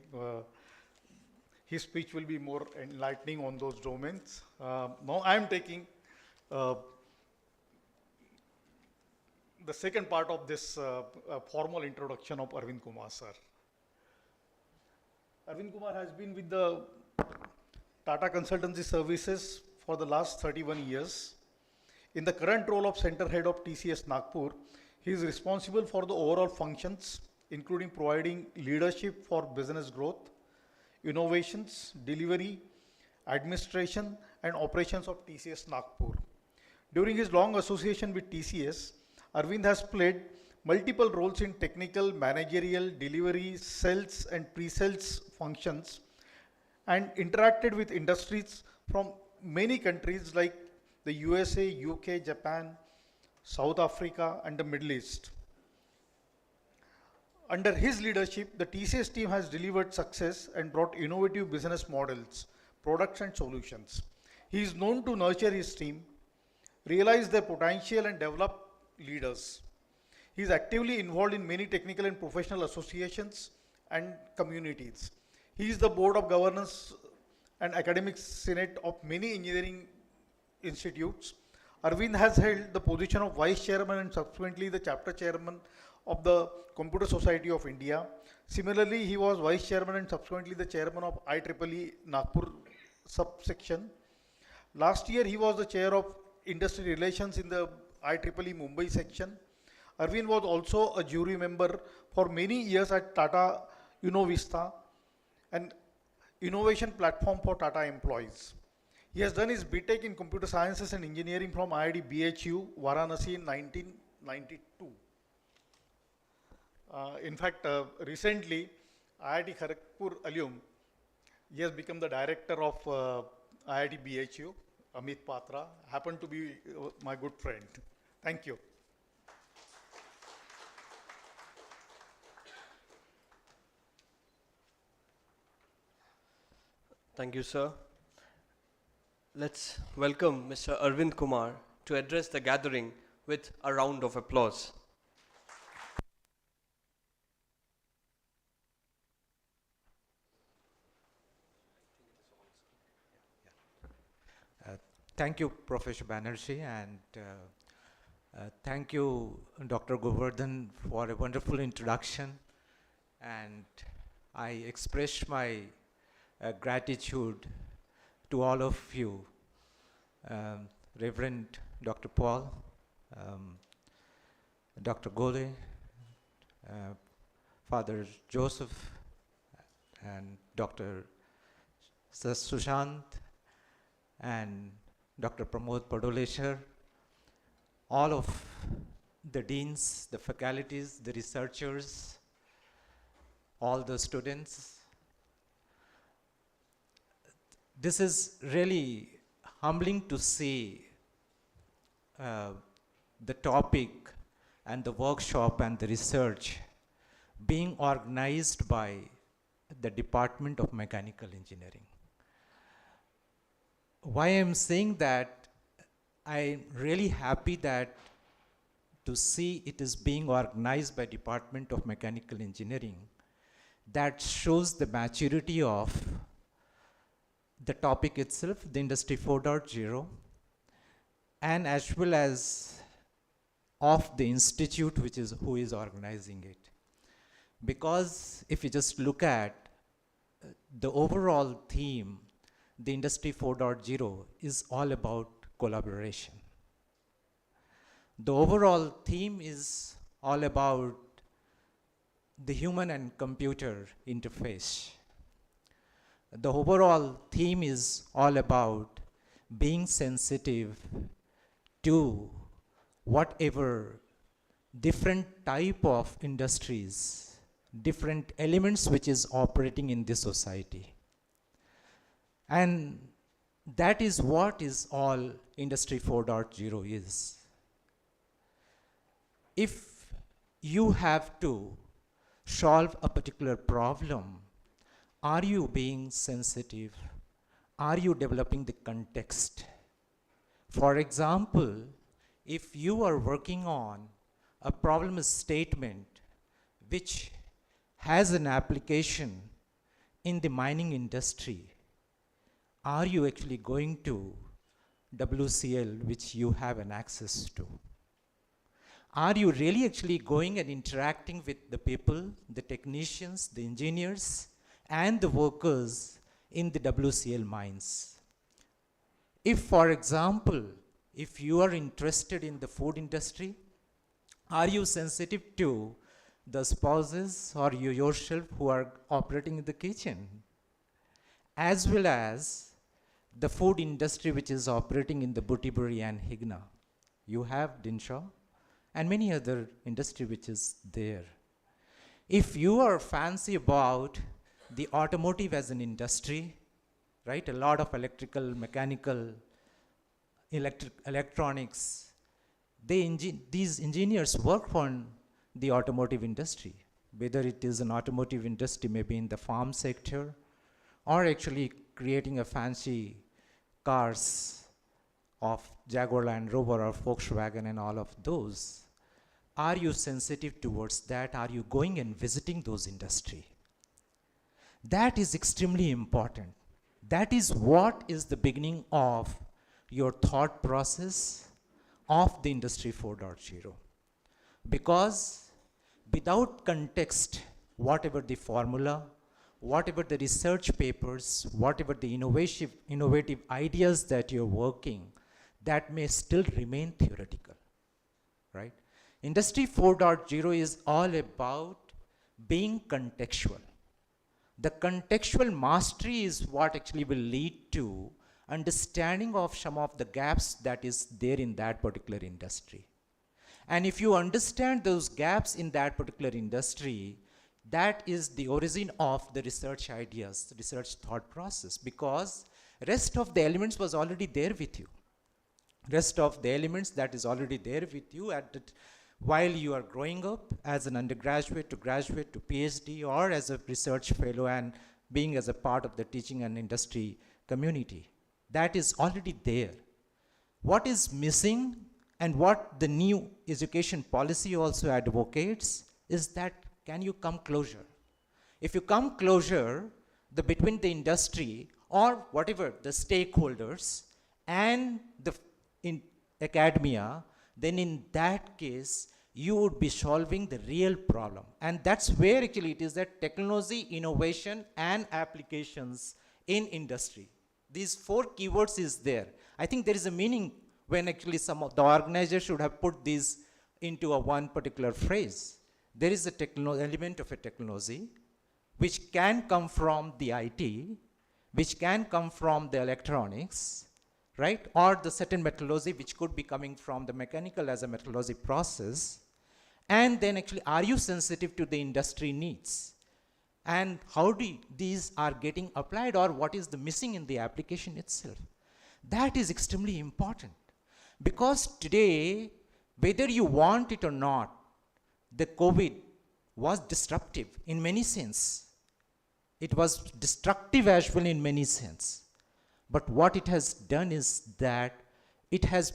his speech will be more enlightening on those domains. Now I am taking the second part of this formal introduction of Arvind Kumar sir. Arvind Kumar has been with the Tata Consultancy Services for the last 31 years. In the current role of Center Head of TCS Nagpur, he is responsible for the overall functions, including providing leadership for business growth, innovations, delivery, administration, and operations of TCS Nagpur. During his long association with TCS, Arvind has played multiple roles in technical, managerial, delivery, sales, and pre-sales functions, and interacted with industries from many countries like the USA, UK, Japan, South Africa, and the Middle East. Under his leadership, the TCS team has delivered success and brought innovative business models, products, and solutions. He is known to nurture his team, realize their potential, and develop leaders. He is actively involved in many technical and professional associations and communities. He is the board of governance and academic senate of many engineering institutes. Arvind has held the position of vice chairman and subsequently the chapter chairman of the Computer Society of India. Similarly, he was vice chairman and subsequently the chairman of IEEE Nagpur subsection. Last year, he was the chair of industry relations in the IEEE Mumbai section. Arvind was also a jury member for many years at Tata Innovista, an innovation platform for Tata employees. He has done his BTech in Computer Sciences and Engineering from IIT BHU, Varanasi in 1992. In fact, recently, IIT Kharagpur alum, he has become the director of IIT BHU, Amit Patra, happened to be my good friend. Thank you. Thank you, sir. Let's welcome Mr. Arvind Kumar to address the gathering with a round of applause. Thank you, Professor Banerjee, and thank you, Dr. Govardhan, for a wonderful introduction. And I express my gratitude to all of you, Reverend Dr. Paul, Dr. Gole, Father Joseph, and Dr. Sushant, and Dr. Pramod Padoleshar, all of the deans, the faculties, the researchers, all the students. This is really humbling to see the topic and the workshop and the research being organized by the Department of Mechanical Engineering. Why I'm saying that, I'm really happy that to see it is being organized by Department of Mechanical Engineering. That shows the maturity of the topic itself, the Industry 4.0, and as well as of the institute who is organizing it. Because if you just look at the overall theme, the Industry 4.0 is all about collaboration. The overall theme is all about the human and computer interface. The overall theme is all about being sensitive to whatever different type of industries, different elements which is operating in this society. And that is what is all Industry 4.0 is. If you have to solve a particular problem, are you being sensitive? Are you developing the context? For example, if you are working on a problem statement which has an application in the mining industry, are you actually going to WCL which you have an access to? Are you really actually going and interacting with the people, the technicians, the engineers, and the workers in the WCL mines? If, for example, if you are interested in the food industry, are you sensitive to the spouses or you yourself who are operating in the kitchen? As well as the food industry which is operating in the Butiburi and Higna. You have Dinshaw and many other industry which is there. If you are fancy about the automotive as an industry, right? A lot of electrical, mechanical, electronics, these engineers work on the automotive industry, whether it is an automotive industry maybe in the farm sector or actually creating a fancy cars of Jaguar Land Rover or Volkswagen and all of those. Are you sensitive towards that? Are you going and visiting those industry? That is extremely important. That is what is the beginning of your thought process of the Industry 4.0. Because without context, whatever the formula, whatever the research papers, whatever the innovative ideas that you're working, that may still remain theoretical, right? Industry 4.0 is all about being contextual. The contextual mastery is what actually will lead to understanding of some of the gaps that is there in that particular industry. And if you understand those gaps in that particular industry, that is the origin of the research ideas, the research thought process, because rest of the elements was already there with you. Rest of the elements that is already there with you while you are growing up as an undergraduate to graduate to PhD or as a research fellow and being as a part of the teaching and industry community. That is already there. What is missing and what the new education policy also advocates is that can you come closer? If you come closer, between the industry or whatever the stakeholders and in academia, then in that case, you would be solving the real problem. And that's where actually it is that technology, innovation, and applications in industry. These 4 keywords is there. I think there is a meaning when actually some of the organizers should have put these into one particular phrase. There is a element of a technology which can come from the IT, which can come from the electronics, right? Or the certain methodology which could be coming from the mechanical as a methodology process. And then actually, are you sensitive to the industry needs? And how these are getting applied, or what is the missing in the application itself? That is extremely important. Because today, whether you want it or not, the COVID was disruptive in many sense. It was destructive as well in many sense. But what it has done is that it has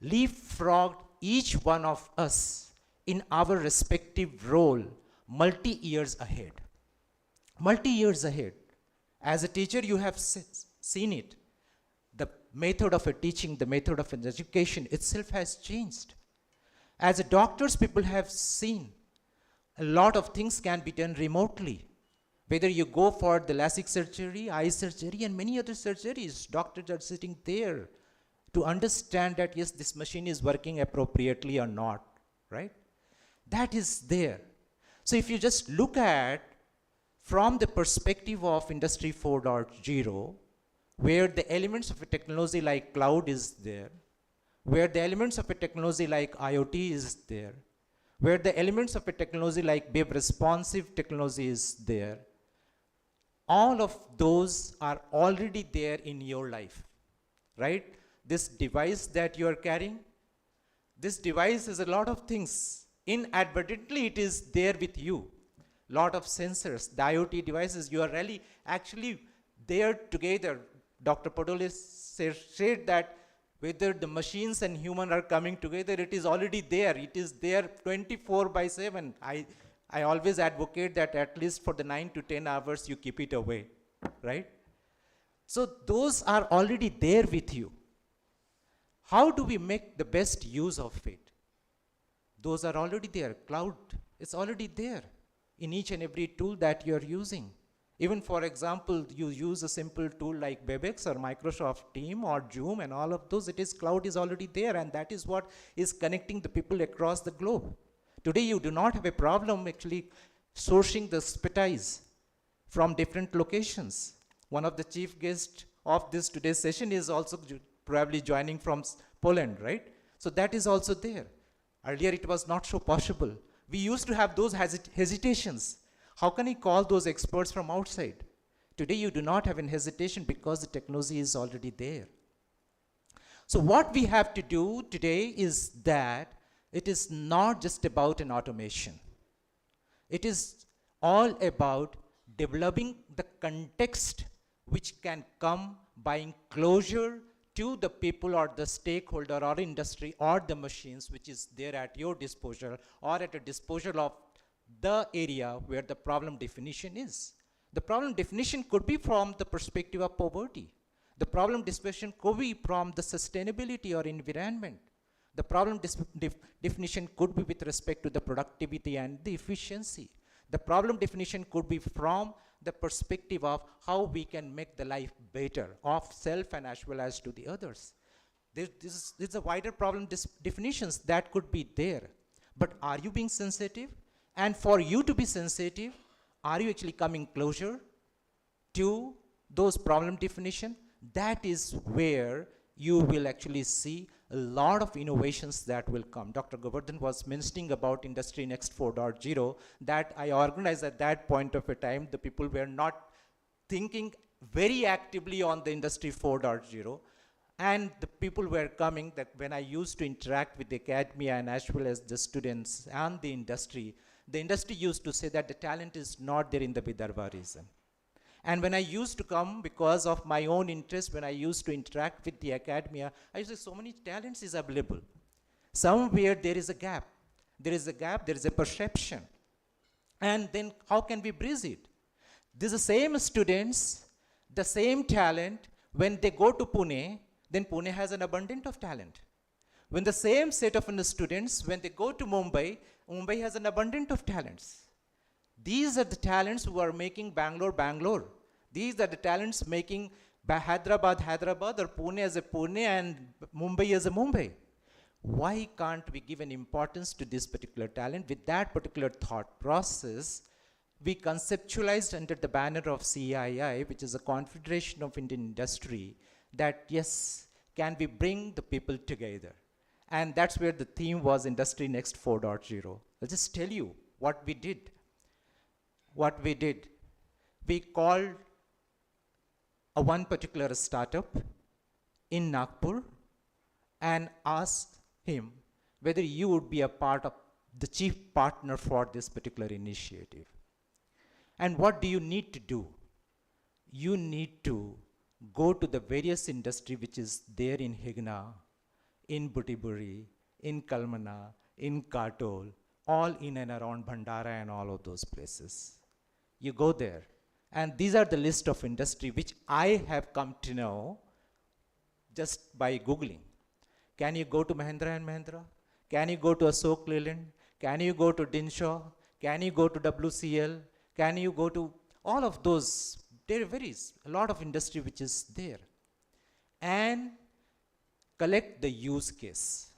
leapfrogged each one of us in our respective role multi-years ahead. Multi-years ahead. As a teacher, you have seen it. The method of a teaching, the method of an education itself has changed. As a doctors, people have seen a lot of things can be done remotely. Whether you go for the LASIK surgery, eye surgery, and many other surgeries, doctors are sitting there to understand that, yes, this machine is working appropriately or not, right? That is there. So if you just look at from the perspective of Industry 4.0, where the elements of a technology like cloud is there, where the elements of a technology like IoT is there, where the elements of a technology like web responsive technology is there, all of those are already there in your life, right? This device that you are carrying, this device is a lot of things. Inadvertently, it is there with you. Lot of sensors, the IoT devices, you are really actually there together. Dr. Padole said that whether the machines and human are coming together, it is already there. It is there 24/7. I always advocate that at least for the 9 to 10 hours you keep it away, right? So those are already there with you. How do we make the best use of it? Those are already there. Cloud is already there in each and every tool that you are using. Even for example, you use a simple tool like Webex or Microsoft Teams or Zoom and all of those, cloud is already there, and that is what is connecting the people across the globe. Today you do not have a problem actually sourcing the expertise from different locations. One of the chief guests of this today's session is also probably joining from Poland, right? So that is also there. Earlier it was not so possible. We used to have those hesitations. How can I call those experts from outside? Today you do not have an hesitation because the technology is already there. So what we have to do today is that it is not just about an automation. It is all about developing the context which can come by closure to the people or the stakeholder or industry or the machines which is there at your disposal or at the disposal of the area where the problem definition is. The problem definition could be from the perspective of poverty. The problem definition could be from the sustainability or environment. The problem definition could be with respect to the productivity and the efficiency. The problem definition could be from the perspective of how we can make the life better of self and as well as to the others. This is a wider problem definitions that could be there. But are you being sensitive? And for you to be sensitive, are you actually coming closer to those problem definition? That is where you will actually see a lot of innovations that will come. Dr. Govardhan was mentioning about Industry Next 4.0 that I organized at that point of a time. The people were not thinking very actively on the Industry 4.0. And the people were coming that when I used to interact with the academia and as well as the students and the industry used to say that the talent is not there in the Vidarbha region. And when I used to come because of my own interest, when I used to interact with the academia, I used to say so many talents is available. Somewhere there is a gap. There is a gap, there is a perception. And then how can we bridge it? These are the same students, the same talent, when they go to Pune, then Pune has an abundance of talent. When the same set of students, when they go to Mumbai, Mumbai has an abundance of talents. These are the talents who are making Bangalore, Bangalore. These are the talents making Hyderabad, Hyderabad, or Pune as a Pune and Mumbai as a Mumbai. Why can't we give an importance to this particular talent? With that particular thought process, we conceptualized under the banner of CII, which is a Confederation of Indian Industry, that yes, can we bring the people together? And that's where the theme was Industry Next 4.0. I'll just tell you what we did. We called one particular startup in Nagpur and asked him whether you would be a part of the chief partner for this particular initiative. And what do you need to do? You need to go to the various industry which is there in Higna, in Butiburi, in Kalmana, in Katol, all in and around Bhandara and all of those places. You go there, and these are the list of industry which I have come to know just by Googling. Can you go to Mahindra and Mahindra? Can you go to Ashok Leyland? Can you go to Dinshaw? Can you go to WCL? Can you go to all of those? There varies a lot of industry which is there. And collect the use case,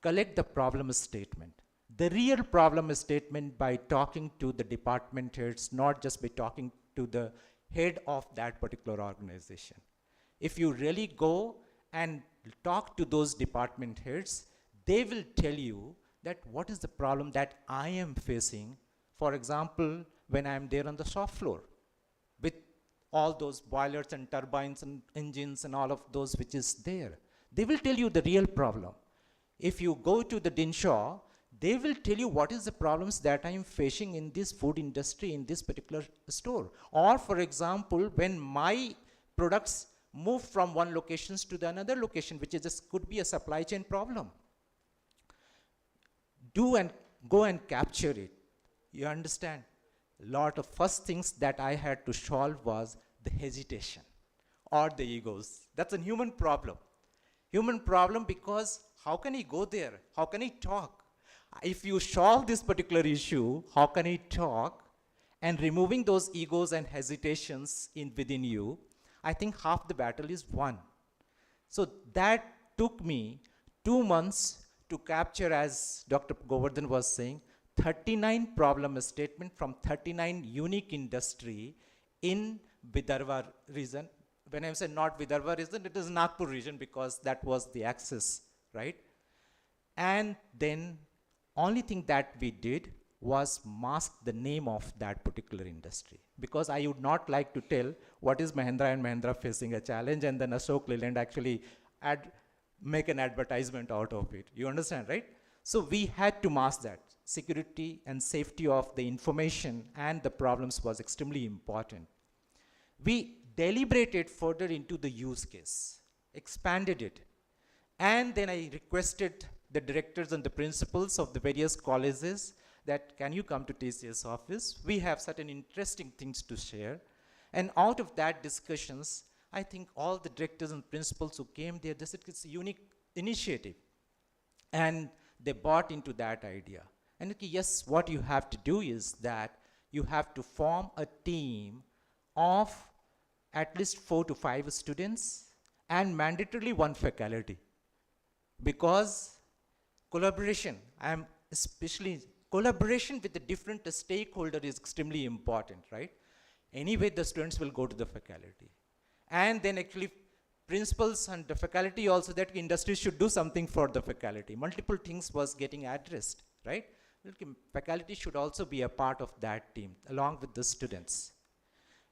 collect the problem statement. The real problem statement by talking to the department heads, not just by talking to the head of that particular organization. If you really go and talk to those department heads, they will tell you that what is the problem that I am facing, for example, when I am there on the shop floor with all those boilers and turbines and engines and all of those which is there. They will tell you the real problem. If you go to the Dinshaw, they will tell you what is the problems that I am facing in this food industry in this particular store. Or for example, when my products move from one location to the another location, which is just could be a supply chain problem. Do and go and capture it. You understand? A lot of first things that I had to solve was the hesitation or the egos. That's a human problem. Human problem because how can he go there? How can he talk? If you solve this particular issue, how can he talk? And removing those egos and hesitations within you, I think half the battle is won. So that took me 2 months to capture, as Dr. Govardhan was saying, 39 problem statement from 39 unique industry in Vidarbha region. When I say not Vidarbha region, it is Nagpur region because that was the axis, right? And then only thing that we did was mask the name of that particular industry, because I would not like to tell what is Mahindra and Mahindra facing a challenge and then Ashok Leyland actually make an advertisement out of it. You understand, right? So we had to mask that. Security and safety of the information and the problems was extremely important. We deliberated further into the use case, expanded it, and then I requested the directors and the principals of the various colleges that can you come to TCS office? We have certain interesting things to share. And out of that discussions, I think all the directors and principals who came there, they said it's a unique initiative. And they bought into that idea. And okay, yes, what you have to do is that you have to form a team of at least 4 to 5 students and mandatorily 1 faculty, because collaboration, I am especially collaboration with the different stakeholder is extremely important, right? Anyway, the students will go to the faculty. And then actually principals and the faculty also, that industry should do something for the faculty. Multiple things was getting addressed, right? Okay, faculty should also be a part of that team along with the students.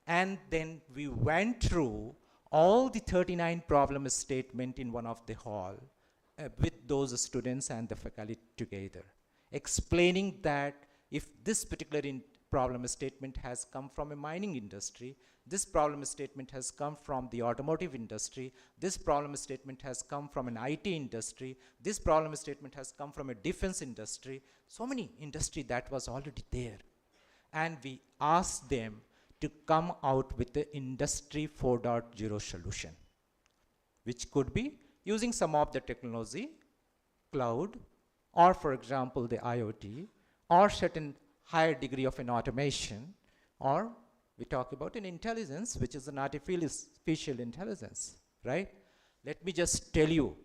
And then we went through all the 39 problem statement in one of the hall with those students and the faculty together, explaining that if this particular problem statement has come from a mining industry, this problem statement has come from the automotive industry, this problem statement has come from an IT industry, this problem statement has come from a defense industry, so many industry that was already there. And we asked them to come out with the industry 4.0 solution, which could be using some of the technology, cloud, or for example the IoT, or certain higher degree of an automation, or we talk about an intelligence, which is an artificial intelligence, right? Let me just tell you,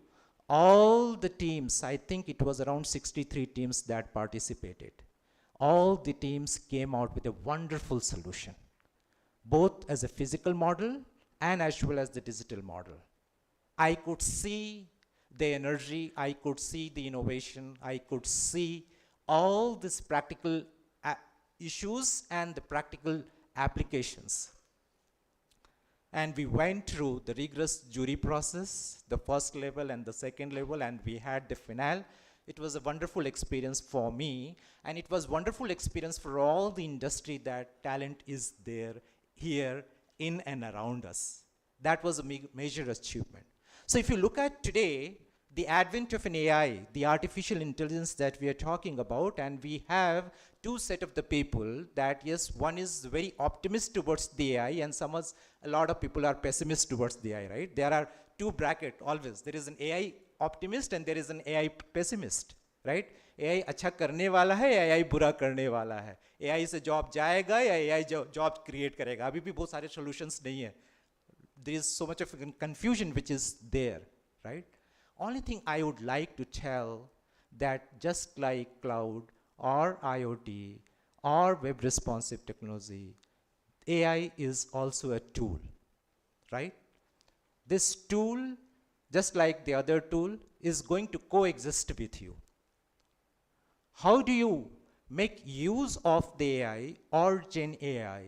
all the teams, I think it was around 63 teams that participated. All the teams came out with a wonderful solution, both as a physical model and as well as the digital model. I could see the energy, I could see the innovation, I could see all these practical issues and the practical applications. And we went through the rigorous jury process, the first level and the second level, and we had the finale. It was a wonderful experience for me, and it was wonderful experience for all the industry that talent is there, here, in and around us. That was a major achievement. So if you look at today, the advent of an AI, the artificial intelligence that we are talking about, and we have two set of the people that, yes, one is very optimistic towards the AI and a lot of people are pessimist towards the AI, right? There are two brackets always. There is an AI optimist and there is an AI pessimist, right? AI अच्छा करने वाला है या AI बुरा करने वाला है? AI से जॉब जाएगा या AI जॉब क्रिएट करेगा? अभी भी बहुत सारे solutions नहीं है. There is so much of confusion which is there, right? Only thing I would like to tell that just like cloud or IoT or web responsive technology, AI is also a tool, right? This tool, just like the other tool, is going to coexist with you. How do you make use of the AI or Gen AI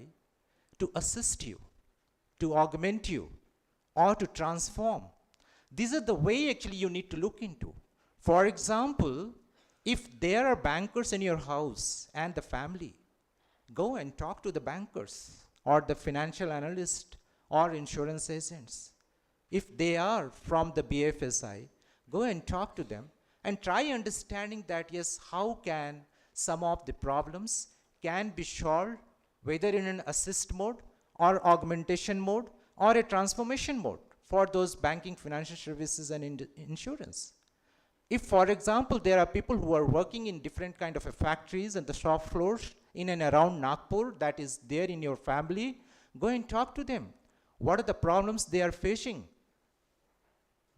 to assist you, to augment you, or to transform? These are the way actually you need to look into. For example, if there are bankers in your house and the family, go and talk to the bankers or the financial analyst or insurance agents. If they are from the BFSI, go and talk to them and try understanding that, yes, how can some of the problems can be solved, whether in an assist mode or augmentation mode or a transformation mode for those banking, financial services and insurance. If, for example, there are people who are working in different kind of factories and the shop floors in and around Nagpur that is there in your family, go and talk to them. What are the problems they are facing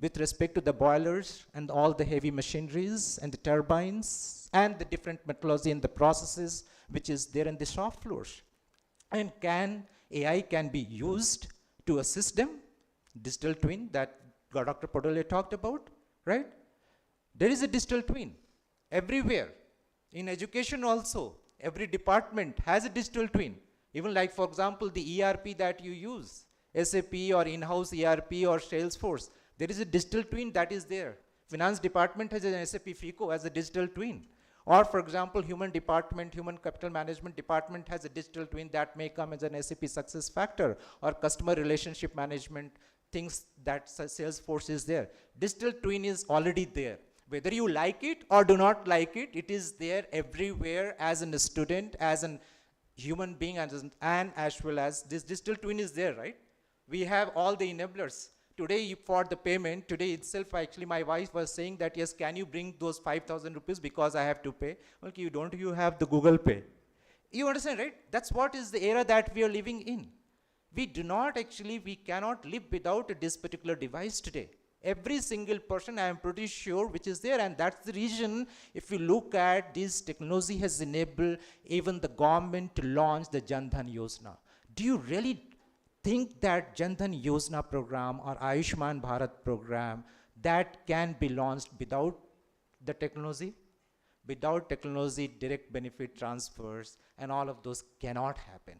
with respect to the boilers and all the heavy machineries and the turbines and the different methodology and the processes which is there in the shop floors? And AI can be used to assist them? Digital twin that Dr. Padole talked about, right? There is a digital twin everywhere. In education also, every department has a digital twin. Even like, for example, the ERP that you use, SAP or in-house ERP or Salesforce, there is a digital twin that is there. Finance department has an SAP FICO as a digital twin. Or for example, human department, human capital management department has a digital twin that may come as an SAP success factor, or customer relationship management, things that Salesforce is there. Digital twin is already there. Whether you like it or do not like it, it is there everywhere as a student, as a human being, and as well as this digital twin is there, right? We have all the enablers. Today, for the payment, today itself, actually, my wife was saying that, yes, can you bring those 5,000 rupees because I have to pay? Okay, you have the Google Pay. You understand, right? That's what is the era that we are living in. We do not actually, we cannot live without this particular device today. Every single person, I am pretty sure, which is there, and that's the reason, if you look at this technology has enabled even the government to launch the Jan Dhan Yojana. Do you really think that Jan Dhan Yojana program or Ayushman Bharat program that can be launched without the technology? Without technology, direct benefit transfers and all of those cannot happen.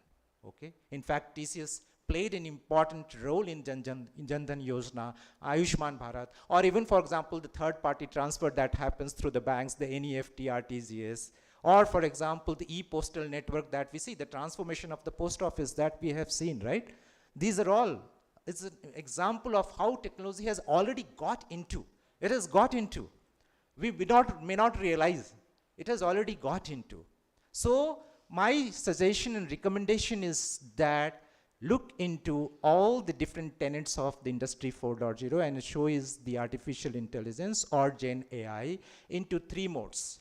Okay? In fact, TCS played an important role in Jan Dhan Yojana, Ayushman Bharat, or even, for example, the third-party transfer that happens through the banks, the NEFT, RTGS, or, for example, the e-postal network that we see, the transformation of the post office that we have seen, right? These are all, it's an example of how technology has already got into. It has got into. We may not realize. It has already got into. So, my suggestion and recommendation is that look into all the different tenets of the Industry 4.0 and show is the artificial intelligence or Gen AI into 3 modes.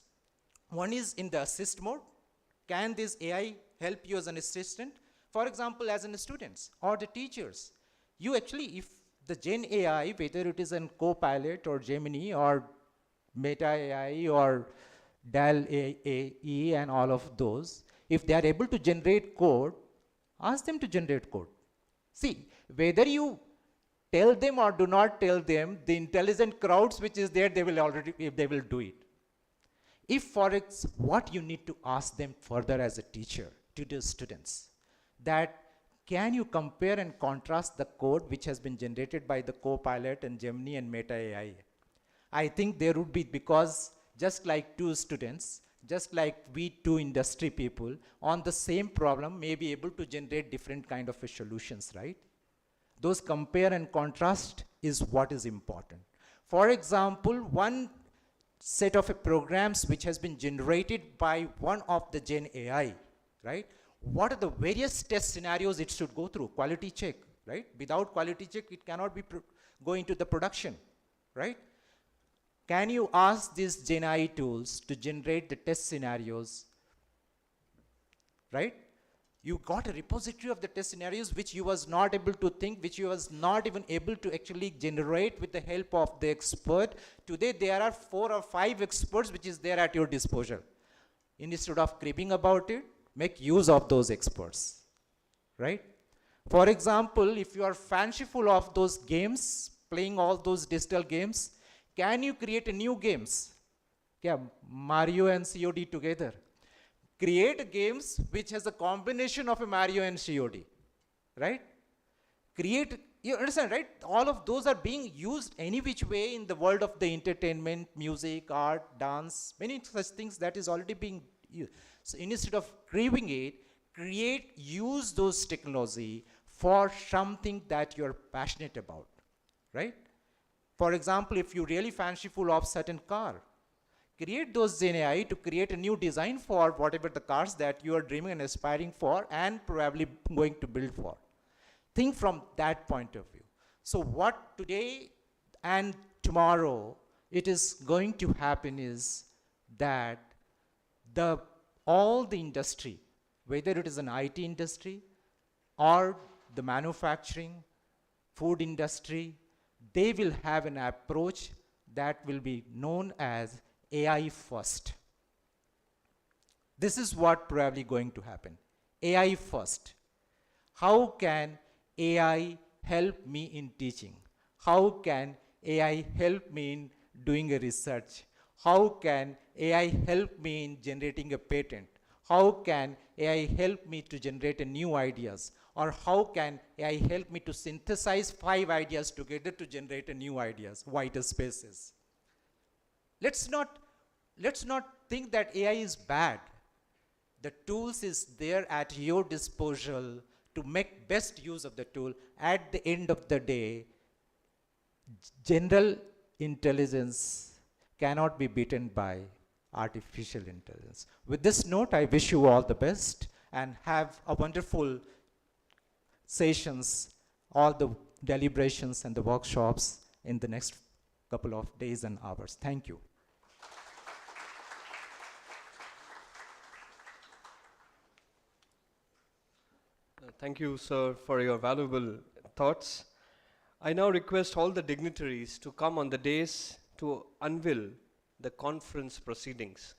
One is in the assist mode. Can this AI help you as an assistant? For example, as in students or the teachers. You actually, if the Gen AI, whether it is an Copilot or Gemini or Meta AI or DAL AE and all of those, if they are able to generate code, ask them to generate code. See, whether you tell them or do not tell them, the intelligent crowds which is there, they will do it. If for it's what you need to ask them further as a teacher to the students, that can you compare and contrast the code which has been generated by the Copilot and Gemini and Meta AI? I think there would be, because just like 2 students, just like we 2 industry people on the same problem may be able to generate different kind of solutions, right? Those compare and contrast is what is important. For example, one set of programs which has been generated by one of the Gen AI, right? What are the various test scenarios it should go through? Quality check, right? Without quality check, it cannot be go into the production, right? Can you ask these Gen AI tools to generate the test scenarios, right? You got a repository of the test scenarios which you was not able to think, which you was not even able to actually generate with the help of the expert. Today, there are 4 or 5 experts which is there at your disposal. Instead of cribbing about it, make use of those experts, right? For example, if you are fanciful of those games, playing all those digital games, can you create a new games? Yeah, Mario and COD together. Create games which has a combination of a Mario and COD, right? Create, you understand, right? All of those are being used any which way in the world of the entertainment, music, art, dance, many such things that is already being used. So instead of craving it, use those technology for something that you're passionate about, right? For example, if you're really fanciful of certain car, create those Gen AI to create a new design for whatever the cars that you are dreaming and aspiring for and probably going to build for. Think from that point of view. So what today and tomorrow it is going to happen is that all the industry, whether it is an IT industry or the manufacturing, food industry, they will have an approach that will be known as AI first. This is what probably going to happen. AI first. How can AI help me in teaching? How can AI help me in doing a research? How can AI help me in generating a patent? How can AI help me to generate a new ideas? Or how can AI help me to synthesize 5 ideas together to generate a new ideas, white spaces? Let's not think that AI is bad. The tools is there at your disposal to make best use of the tool. At the end of the day, general intelligence cannot be beaten by artificial intelligence. With this note, I wish you all the best and have a wonderful sessions all the deliberations and the workshops in the next couple of days and hours. Thank you. Thank you, sir, for your valuable thoughts. I now request all the dignitaries to come on the dais to unveil the conference proceedings.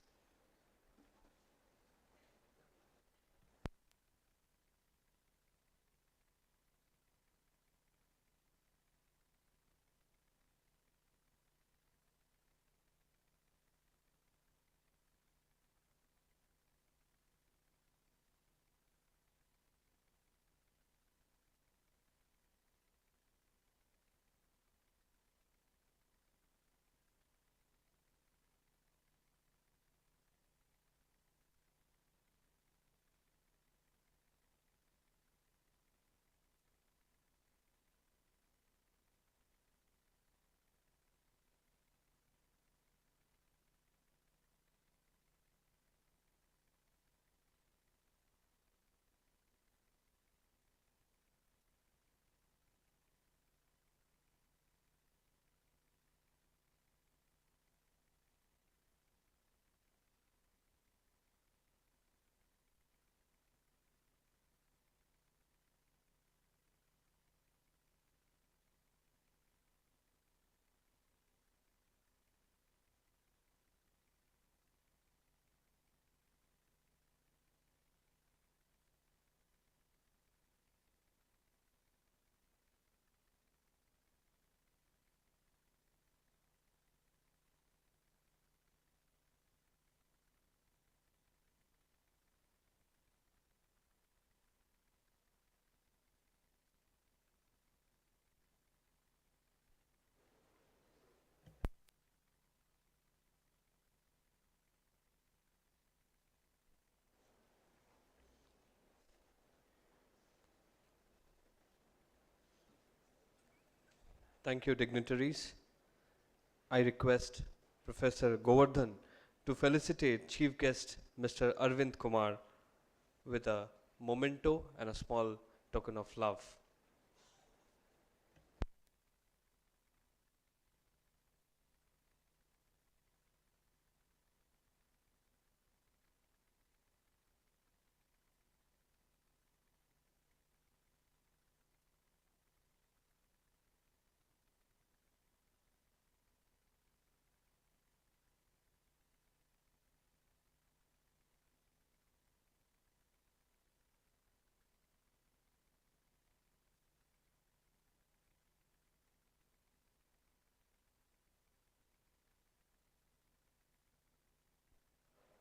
Thank you, dignitaries. I request Professor Govardhan to felicitate Chief Guest Mr. Arvind Kumar with a memento and a small token of love.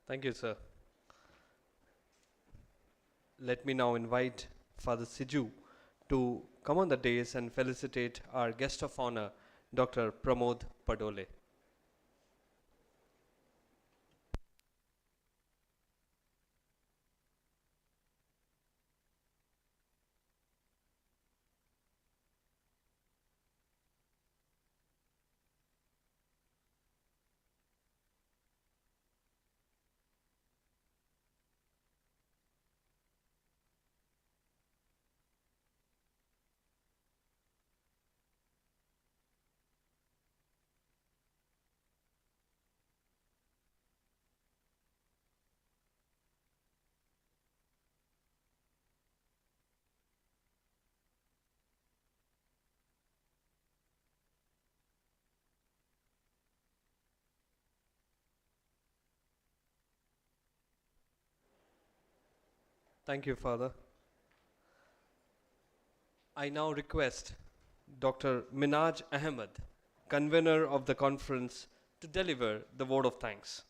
Thank you, sir. Let me now invite Father Siju to come on the dais and felicitate our guest of honor, Dr. Pramod Padole. Thank you, Father. I now request Dr. Minaj Ahmed, convener of the conference, to deliver the word of thanks.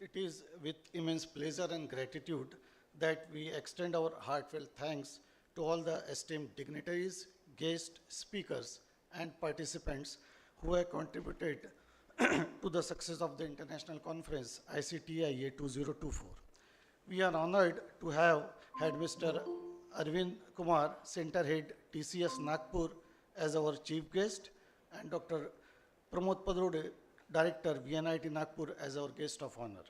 It is with immense pleasure and gratitude that we extend our heartfelt thanks to all the esteemed dignitaries, guest speakers, and participants who have contributed to the success of the International Conference ICTIA 2024. We are honored to have had Mr. Arvind Kumar, Center Head, TCS Nagpur, as our chief guest, and Dr. Pramod Padode, Director, VNIT Nagpur, as our guest of honor.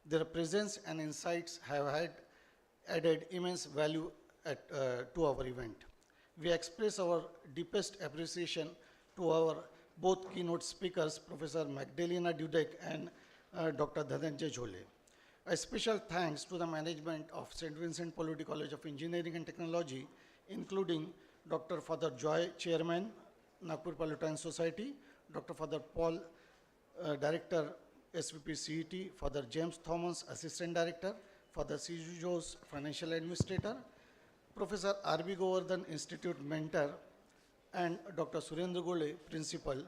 Their presence and insights have added immense value to our event. We express our deepest appreciation to our both keynote speakers, Professor Magdalena Dudek and Dr. Dhananjay Jhole. A special thanks to the management of St. Vincent Polity College of Engineering and Technology, including Dr. Father Joy, Chairman, Nagpur Palatine Society, Dr. Father Paul, Director, SVP CET, Father James Thomas, Assistant Director, Father C.J. Jose, Financial Administrator, Professor R.B. Govardhan, Institute Mentor, and Dr. Surendra Gole, Principal,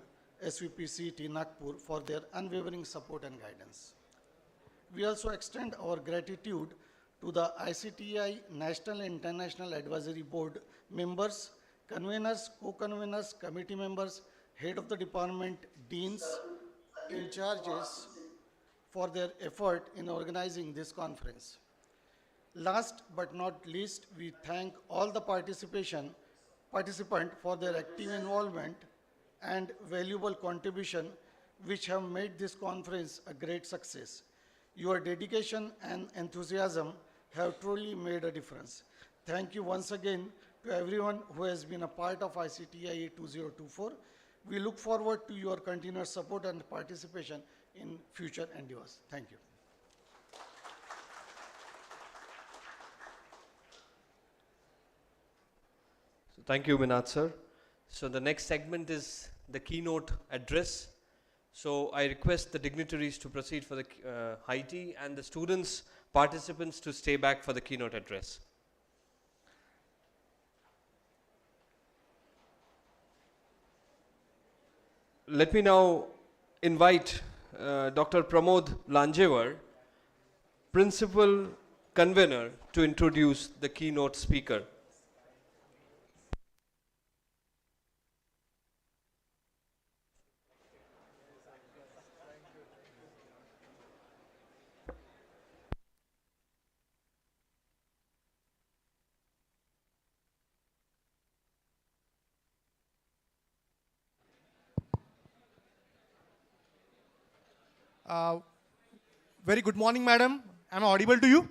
SVP CET, Nagpur, for their unwavering support and guidance. We also extend our gratitude to the ICTI National and International Advisory Board members, conveners, co-conveners, committee members, head of the department, deans, in charges for their effort in organizing this conference. Last but not least, we thank all the participant for their active involvement and valuable contribution which have made this conference a great success. Your dedication and enthusiasm have truly made a difference. Thank you once again to everyone who has been a part of ICTIA 2024. We look forward to your continued support and participation in future endeavors. Thank you. So thank you, Vinod sir. So the next segment is the keynote address. So I request the dignitaries to proceed for the high tea and the students, participants to stay back for the keynote address. Let me now invite Dr. Pramod Lanjevar, Principal Convener, to introduce the keynote speaker. Very good morning, madam. Am I audible to you?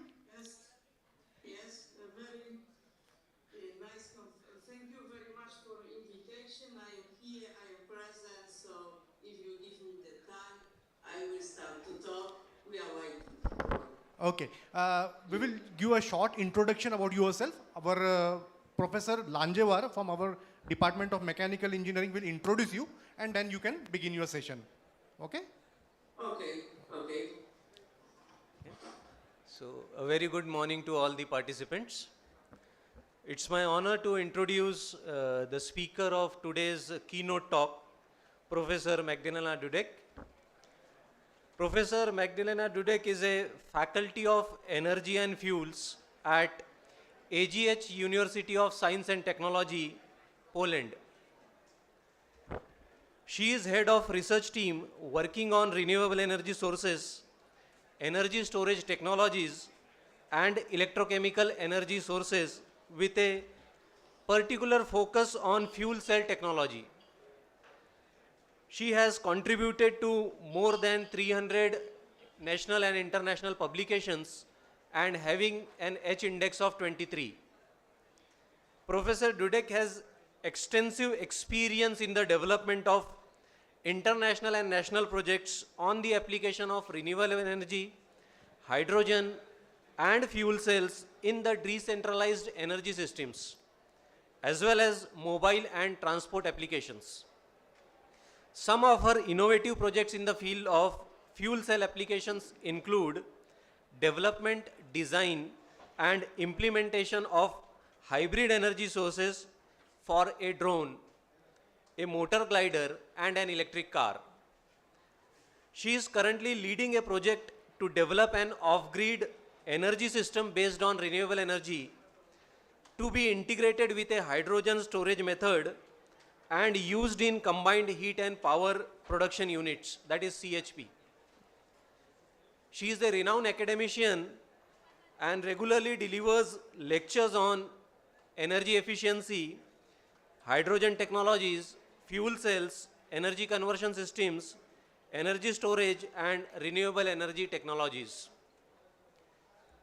Yes, very nice. Thank you very much for invitation. I am here, I am present, so if you give me the time, I will start to talk. We are waiting. Okay. We will give a short introduction about yourself. Our Professor Lanjevar from our Department of Mechanical Engineering will introduce you, and then you can begin your session. Okay? Okay. So, a very good morning to all the participants. It's my honor to introduce the speaker of today's keynote talk, Professor Magdalena Dudek. Professor Magdalena Dudek is a faculty of energy and fuels at AGH University of Science and Technology, Poland. She is head of research team working on renewable energy sources, energy storage technologies, and electrochemical energy sources with a particular focus on fuel cell technology. She has contributed to more than 300 national and international publications and having an H index of 23. Professor Dudek has extensive experience in the development of international and national projects on the application of renewable energy, hydrogen, and fuel cells in the decentralized energy systems, as well as mobile and transport applications. Some of her innovative projects in the field of fuel cell applications include development, design, and implementation of hybrid energy sources for a drone, a motor glider, and an electric car. She is currently leading a project to develop an off-grid energy system based on renewable energy to be integrated with a hydrogen storage method and used in combined heat and power production units, that is CHP. She is a renowned academician and regularly delivers lectures on energy efficiency, hydrogen technologies, fuel cells, energy conversion systems, energy storage and renewable energy technologies.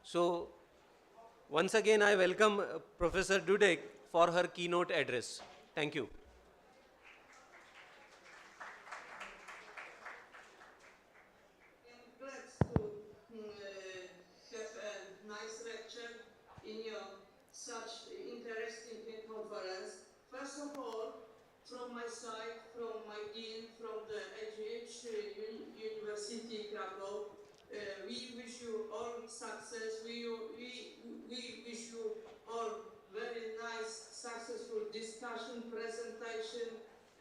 So, once again, I welcome Professor Dudek for her keynote address. Thank you. I'm glad to have a nice lecture in your such interesting conference. First of all, from my side, from my dean, from the AGH University Krakow, we wish you all success. We wish you all very nice, successful discussion, presentation,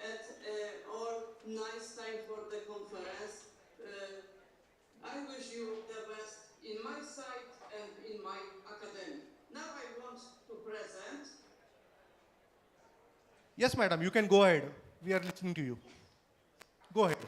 and all nice time for the conference. I wish you the best in my side and in my academy. Now I want to present. Yes, madam, you can go ahead. We are listening to you. Go ahead.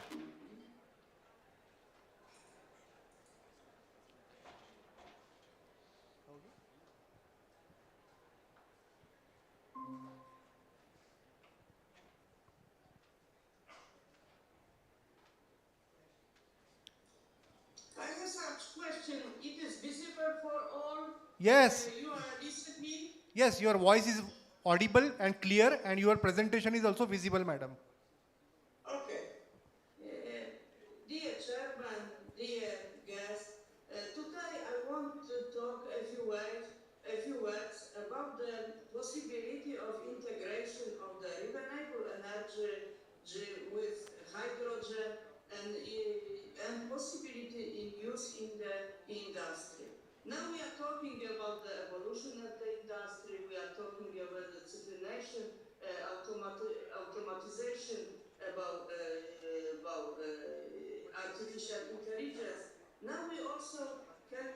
I have such question. It is visible for all. Yes, You are listening. yes, your voice is audible and clear, and your presentation is also visible, madam. Okay. Dear Chairman, dear guest, today I want to talk a few words about the possibility of integration of the renewable energy with hydrogen and possibility in use in the industry. Now we are talking about the evolution of the industry. We are talking about the citizenation, automatization, about artificial intelligence. Now we also can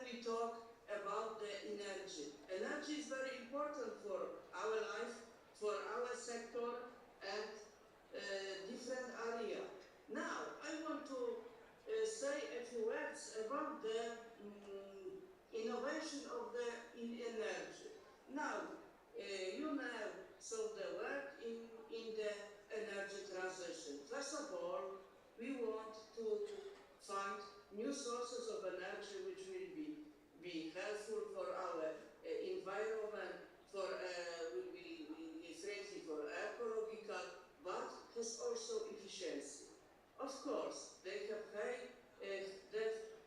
we talk about the energy. Energy is very important for our life, for our sector, and different area. Now I want to say a few words about the innovation of the energy. Now, so the work in the energy transition. First of all, we want to find new sources of energy which will be helpful for our environment, will be friendly for ecological, but has also efficiency. Of course, they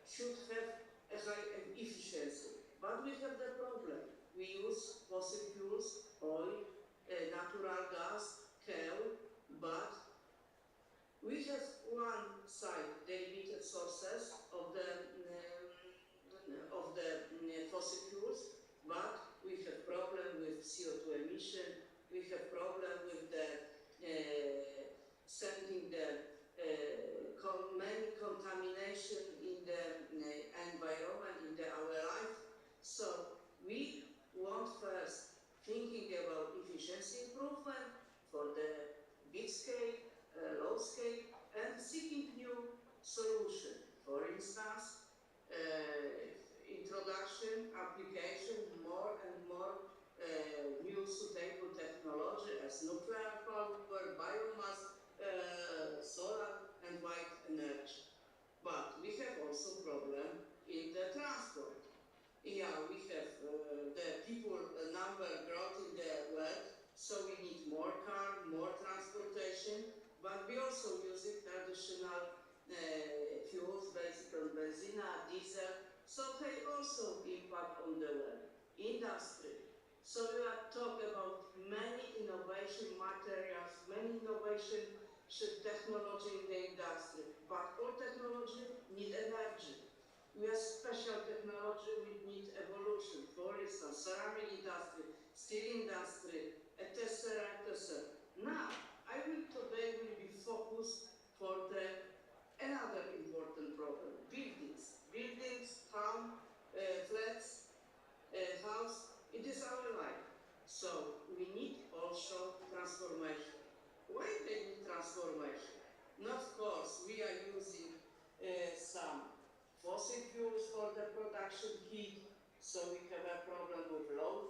should have a high efficiency, but we have the problem. We use fossil fuels, oil, natural gas, coal, but we have one side the limited sources of the fossil fuels, but we have problem with CO2 emission. We have problem with the sending the many contamination in the environment, in our life. So we want first thinking about efficiency improvement for the big scale, low scale, and seeking new solution. For instance, introduction, application, more and more new suitable technology as nuclear power, biomass, solar, and white energy. But we have also problem in the transport. Yeah, we have the people number growth in the world, so we need more car, more transportation, but we also using traditional fuels based on benzene, diesel, so they also impact on the world. Industry. So we are talking about many innovation materials, many innovation technology in the industry, but all technology need energy. We have special technology, we need evolution. For instance, ceramic industry, steel industry, etc., etc. Now, today will be focused for the another important problem: buildings. Buildings, home, flats, house. It is our life. So we need also transformation. Why they need transformation? Of course, we are using some fossil fuels for the production heat, so we have a problem with low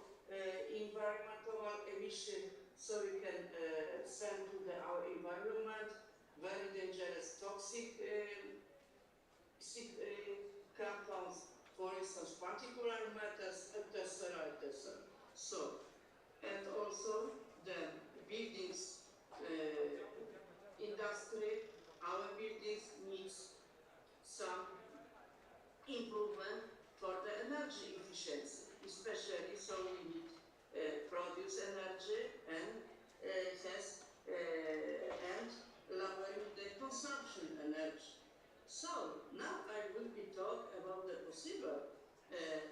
environmental emission, so we can send to our environment very dangerous toxic compounds, for instance, particular metals, etc., etc. So, and also the buildings industry, our buildings needs some improvement for the energy efficiency, especially so we need produce energy and and lowering the consumption energy. So now I will be talk about the possible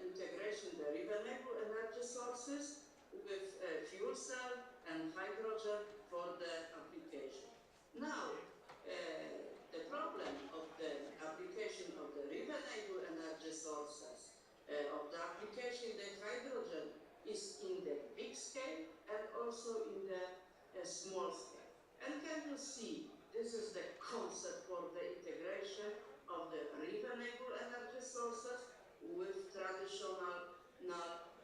integration the renewable energy sources with fuel cell and hydrogen for the application. Now, the problem of the application of the renewable energy sources of the application the hydrogen is in the big scale and also in the small scale. And can you see, this is the concept for the integration of the renewable energy sources with traditional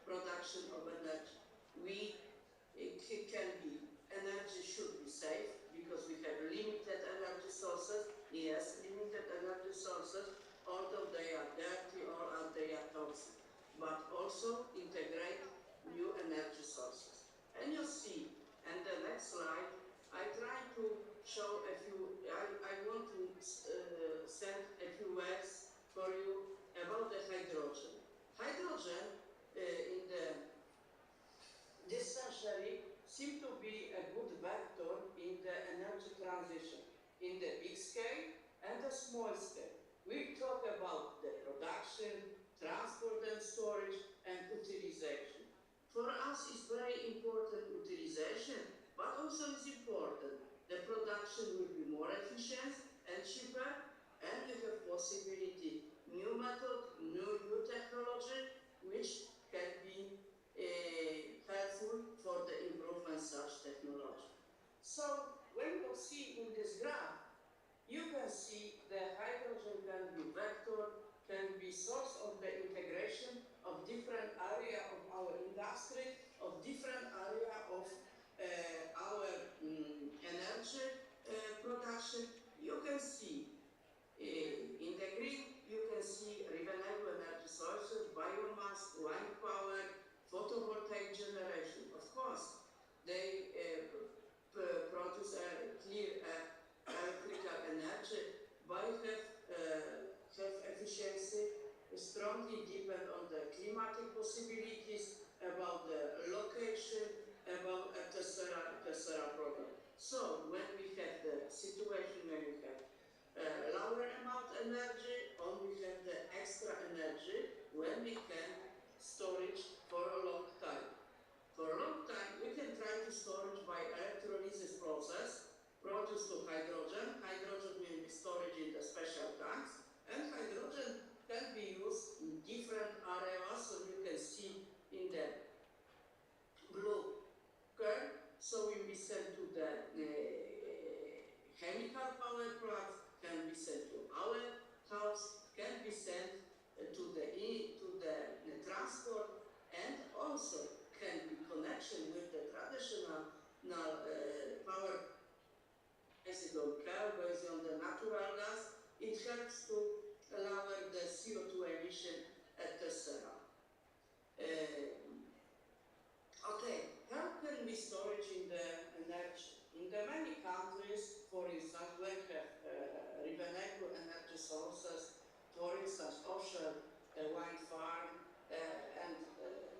production of energy. It can be, energy should be safe because we have limited energy sources. Yes, limited energy sources, although they are dirty or they are toxic, but also integrate new energy sources. And you see, and the next slide, I try to show a few, I want to send a few words for you about the hydrogen. Hydrogen in this century seems to be a good vector in the energy transition, in the big scale and the small scale. We talk about the production, transport and storage, and utilization. For us, it's very important utilization, but also it's important. The production will be more efficient and cheaper, and we have possibility, new method, new technology, which can be helpful for the improvement such technology. So when you see in this graph, you can see the hydrogen can be vector, can be source of the integration of different area of our industry, of different area of our energy production. You can see in the green, you can see renewable energy sources, biomass, wind power, photovoltaic generation. Of course, they produce a clear electrical energy, but have efficiency strongly depend on the climatic possibilities, about the location, about etc. problem. So when we have the situation when we have lower amount energy, or we have the extra energy when we can storage for a long time. For a long time, we can try to storage by electrolysis process, produce to hydrogen. Hydrogen will be stored in the special tanks, and hydrogen can be used in different areas, so you can see in the blue curve. So will be sent to the chemical power plants, can be sent to our house, can be sent to the transport, and also can be connection with the traditional power based on coal, based on the natural gas. It helps to lower the CO2 emission, etc. Okay, how can we storage in the energy? In the many countries, for instance, we have renewable energy sources, for instance, offshore wind farm and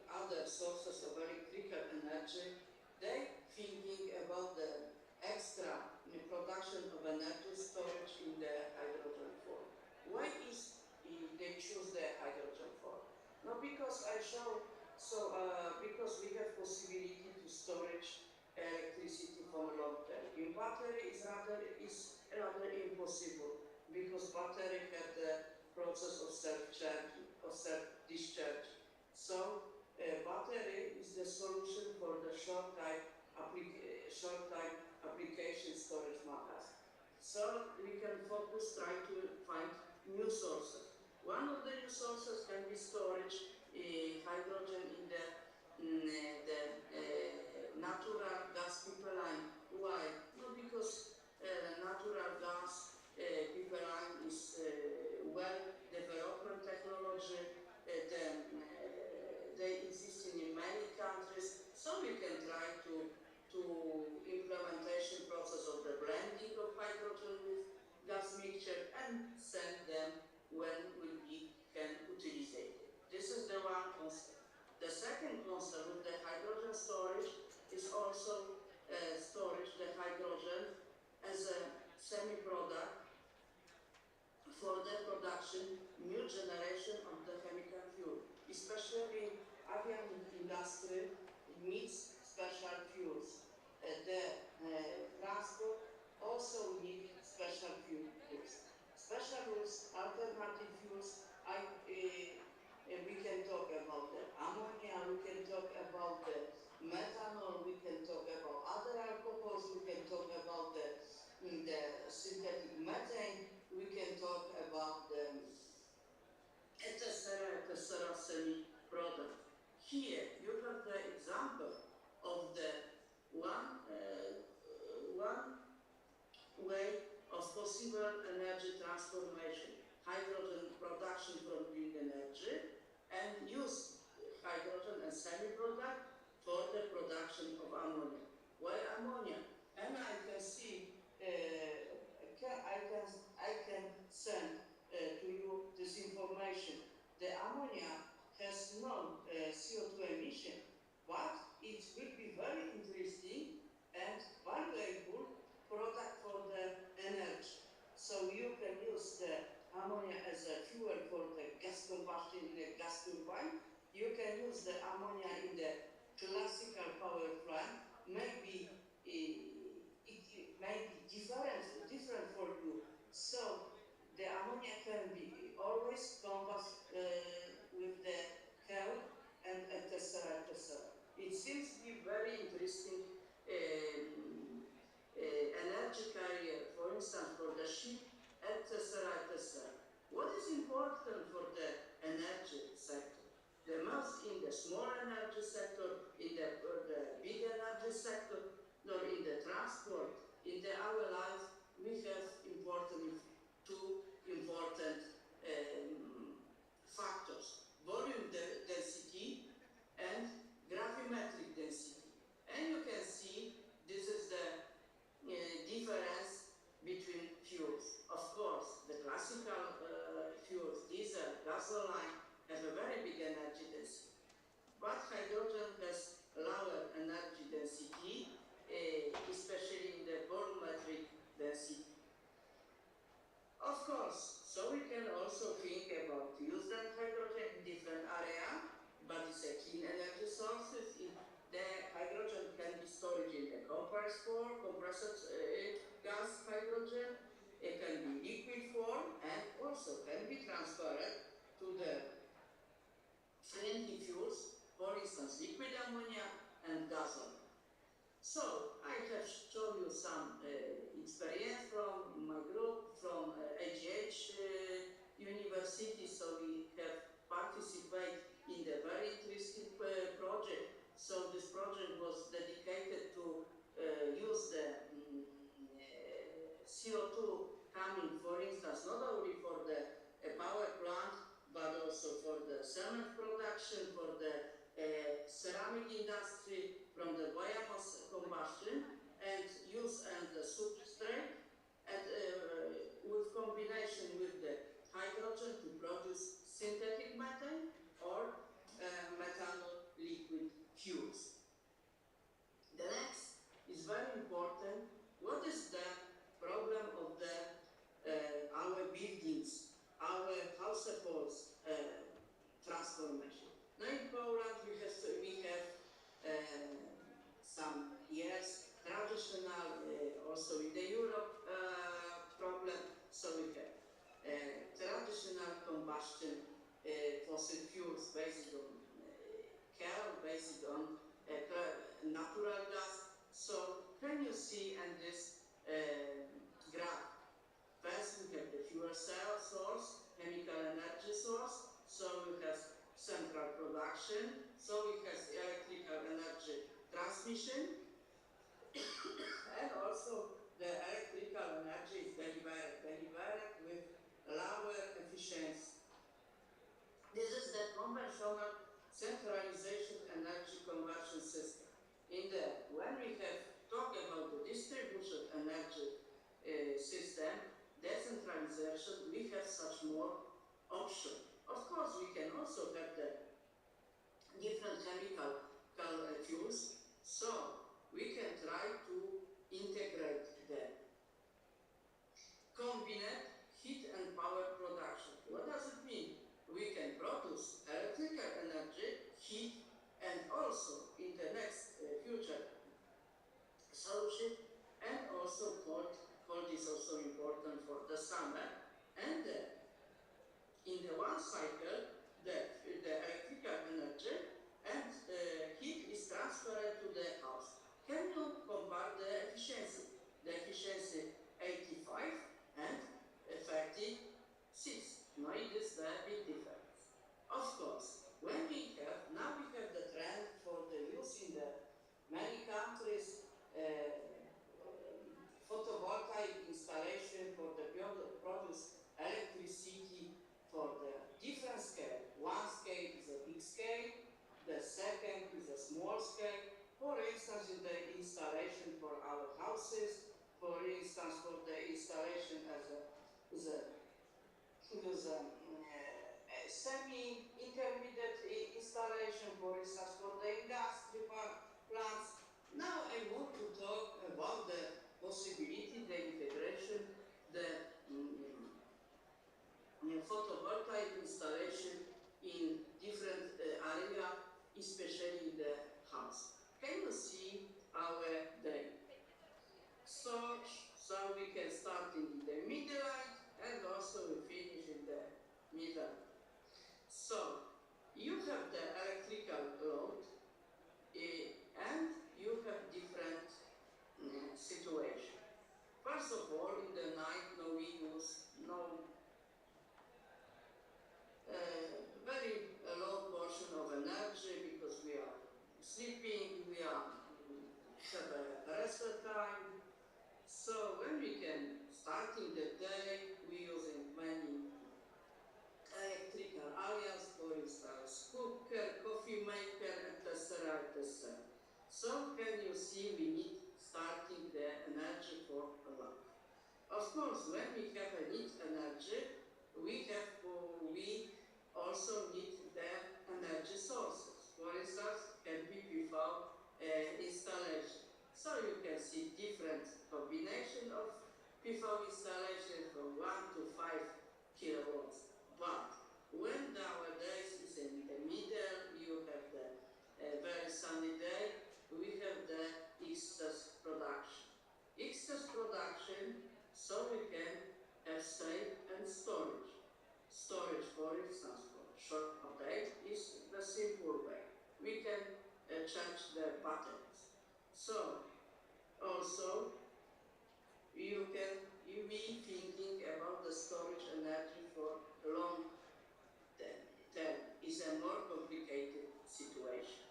other sources of electrical energy. They thinking about the extra production of energy storage in the hydrogen form. Why is they choose the hydrogen form? No, because I show, so because we have possibility to storage electricity for a long term. In battery is rather impossible, because battery have the process of self-charging, of self-discharge. So battery is the solution for the short-time application storage matters. So we can focus, try to find new sources. One of the new sources can be storage hydrogen in the natural gas pipeline. Why? Not because natural energy transformation, hydrogen production from green energy, and use hydrogen and semi-product for the production of ammonia. Why ammonia? And I can see, I can send to you this information. The ammonia has no CO2 emission, but it will be very interesting and valuable product for the energy. So you can use the ammonia as a fuel for the gas combustion in a gas turbine. You can use the ammonia in the classical power plant. Maybe it may be different for you. So the ammonia can be always combust with the coal and etc. etc. It seems to be very interesting energy carrier, for instance, for the ship, etc. etc. What is important for the energy sector? The most in the small energy sector, in the big energy sector, nor in the transport, in our life, we have two important factors: volume density and gravimetric density. And you can see this is the difference between fuels. Of course, the classical fuels, diesel, gasoline, have a very big energy density. But hydrogen has lower energy density, especially in the volumetric density. Of course, so we can also think about using hydrogen in different areas, but it's a clean energy sources. The hydrogen can be stored in the compressed gas hydrogen. It can be liquid form and also can be transferred to the friendly fuels, for instance, liquid ammonia and gasoline. So I have shown you some experience from my group, from AGH University. So we have participated in the very interesting project. So this project was dedicated to use the CO2 coming, for instance, not only for the power plant, but also for the cement production, for the ceramic industry, from the biomass combustion, and use and the substrate, and with combination with the hydrogen to produce synthetic methane or methanol liquid fuels. The next is very important. What is the problem of our buildings, our house supports transformation? Now in Poland we have some years traditional, also in the Europe problem. So we have traditional combustion fossil fuels based on coal, based on natural gas. So can you see in this graph? First we have the fuel cell source, chemical energy source. So we have central production. So we have electrical energy transmission. And also the electrical energy is delivered with lower efficiency. This is the conventional centralization energy conversion system. When we have talked about the distribution energy system, decentralization, we have such more option. Of course, we can also have the different chemical fuels, so we can try to integrate them. Combined heat and power production. What does it mean? We can produce electrical energy, heat, and also in the next future houses, for instance, for the installation as a semi-intermediate installation, for instance, for the industry plants. Now I want to talk about the possibility, the integration, the photovoltaic installation in different area, especially in the house. Can you see our day? So we can start in the middle and also we finish in the middle. So you have the electrical load and you have different situation. First of all, in the night, no, we use no very low portion of energy because we are sleeping, we have a rest time. So when we can starting the day, we using many electrical areas, for instance, cooker, coffee maker, etc., etc. So can you see we need starting the energy for a life. Of course, when we have a need energy, we also need the energy sources. For instance, can be without installation. So you can see different combination of PV installation from 1 to 5 kilowatts. But when nowadays is in the middle, you have the very sunny day, we have the excess production. Excess production, so we can have save and storage. Storage, for instance, for short day is the simple way. We can charge the batteries. So also you be thinking about the storage energy for long term. Is a more complicated situation.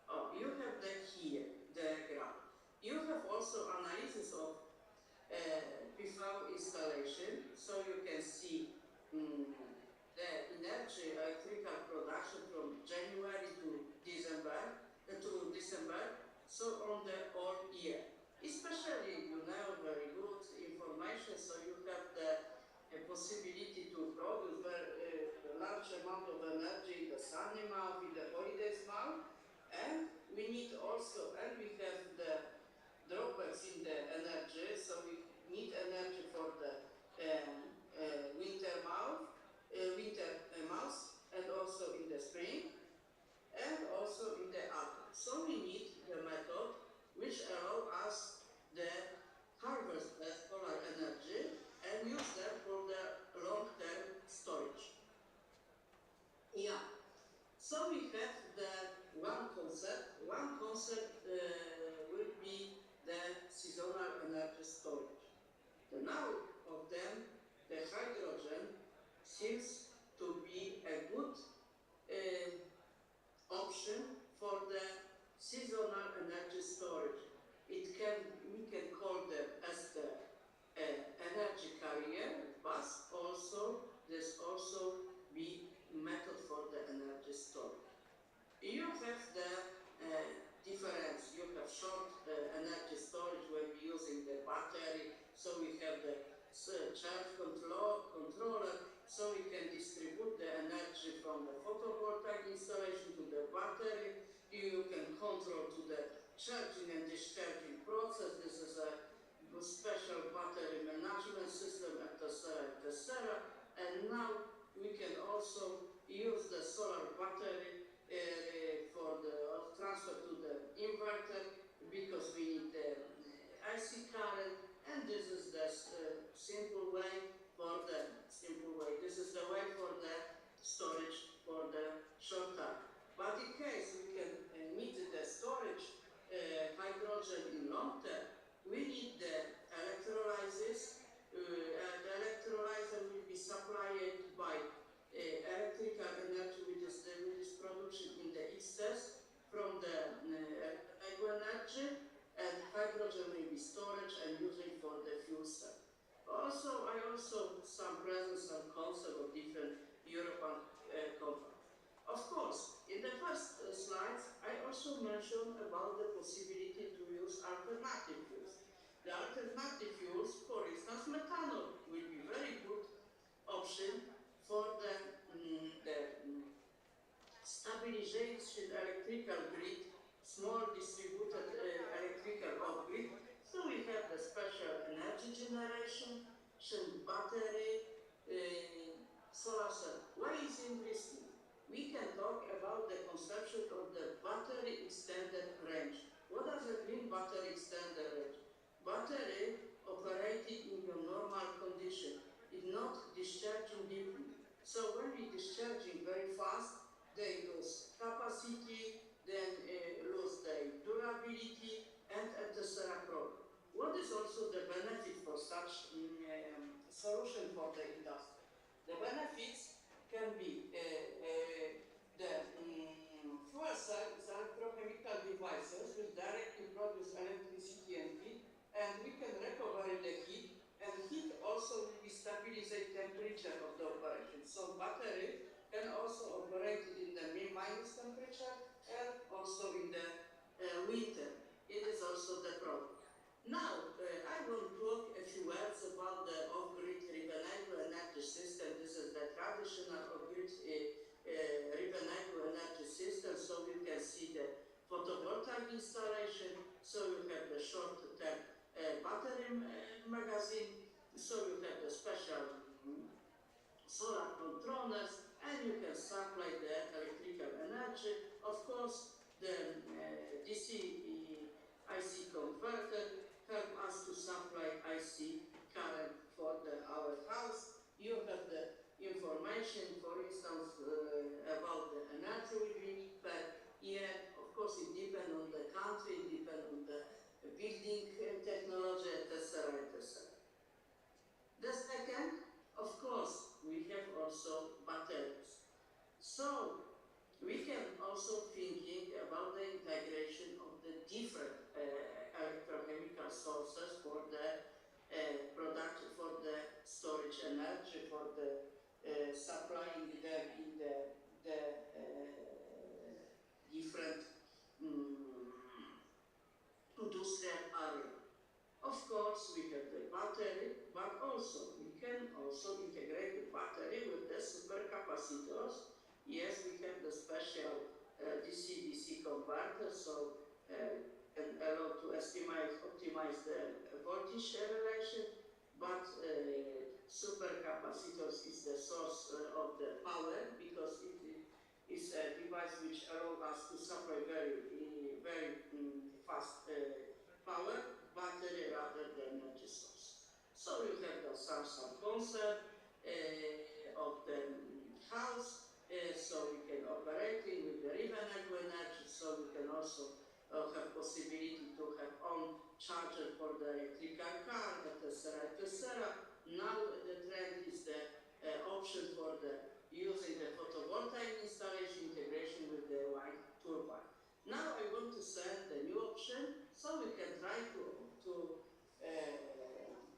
Oh, you have the here, the graph. You have also analysis of PV installation, so you can see the energy electrical production from January to December, so on the whole year. Especially, you know, very good information, so you have the possibility to produce a large amount of energy in the sunny month, in the holidays month, and we need also, and we have the drawbacks in the energy, so we need energy for the winter months, and also in the spring, and also in the autumn. So we need the method which allow us the harvest the solar energy and use them for the long-term storage. Yeah. So we have the one concept. One concept will be the seasonal energy storage. Now of them, the hydrogen seems to be a good option for the seasonal energy storage. We can call them as the energy carrier, but also there's also be method for the energy storage. You have the difference. You have short energy storage when we're using the battery, so we have the charge controller, so we can distribute the energy from the photovoltaic installation to the battery. You can control to the charging and discharging process. This is a special battery management system, etc., etc. And now we can also use the solar battery for the transfer to the inverter because we need the IC current, and this is the simple way for the This is the way for the storage for the short term. But in case we can meet the storage hydrogen in long term, we need the electrolysis. The electrolyzer will be supplied by electrical energy, which is production in the excess from the energy, and hydrogen will be storage and using for the fuel cell. Also, I also some concept of different European companies. Of course, in the first slides, I also mentioned about the possibility to use alternative fuels. The battery extender range. Battery operated in the normal condition is not discharging deeply. So when we discharging very fast, they lose capacity, then lose their durability, and etc. problem. What is also the benefit for such solution for the industry? The benefits can be the fuel cell is electrochemical devices which directly produce electricity and heat, and we can recover the heat, and heat also will be stabilize temperature of the operation. So battery can also operate in the minus temperature and also in the winter. It is also the problem. Now, I will talk a few words about the off-grid renewable energy system. This is the traditional off-grid renewable energy system. So you can see the photovoltaic installation. So you have the short-term battery magazine. So you have the special solar controllers, and you can supply the electrical energy. Of course, the DC IC converter help us to supply IC current for our house. You have the information, for instance, about the energy we need per year. Of course, it depends on the country, it depends on the building technology, etc., etc. The second, of course, we have also batteries. So we can also thinking about the integration of the different electrochemical sources for the production, for the storage energy, for the supplying them in the different industrial area. Of course, we have the battery, but also we can also integrate the battery with the supercapacitors. Yes, we have the special DC-DC converter, so can allow to optimize the voltage relation, but supercapacitors is the source of the power, because it is a device which allows us to supply very fast power battery rather than energy source. So you have the some concept of the house, so we can operate it with the renewable energy, so we can also have possibility to have own charger for the electrical car, etc., etc. Now the trend is the option for the using the photovoltaic installation integration with the wind turbine. Now I want to send the new option, so we can try to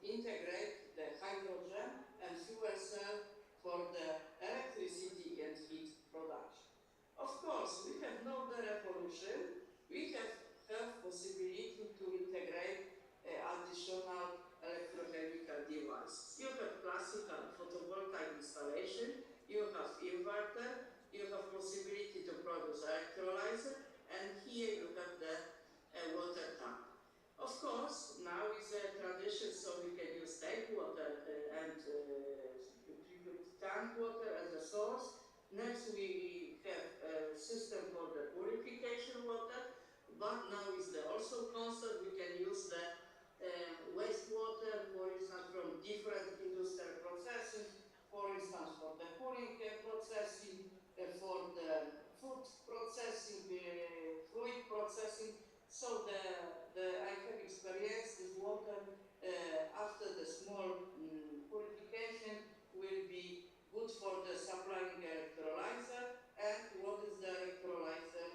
integrate the hydrogen and fuel cell for the electricity and heat production. Of course, we have no the revolution. We have possibility to integrate additional electrochemical devices. You have classical photovoltaic installation, you have inverter, you have possibility to produce electrolyzer, and here you have the water tank. Of course, now is a tradition, so we can use tap water and tank water as a source. Next, we have a system for the purification water, but now is the also concept we can use the wastewater, for instance, from different industrial processing, for instance, for the cooling processing, for the food processing, fluid processing. So I have experienced this water after the small purification will be good for the supplying electrolyzer. And what is the electrolyzer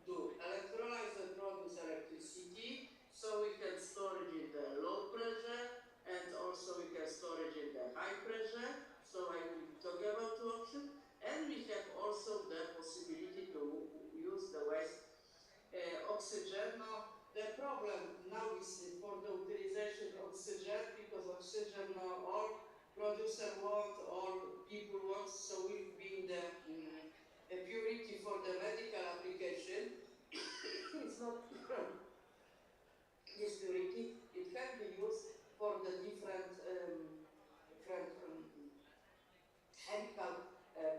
do? Electrolyzer produce electricity, so we can store it in the low pressure, and also we can store it in the high pressure. So I will talk about two options. And we have also the possibility to use the waste oxygen. Now, the problem now is for the utilization of oxygen, because oxygen now all producer want, all people want, so will be in the purity for the medical application. It's not this purity. It can be used for the different chemical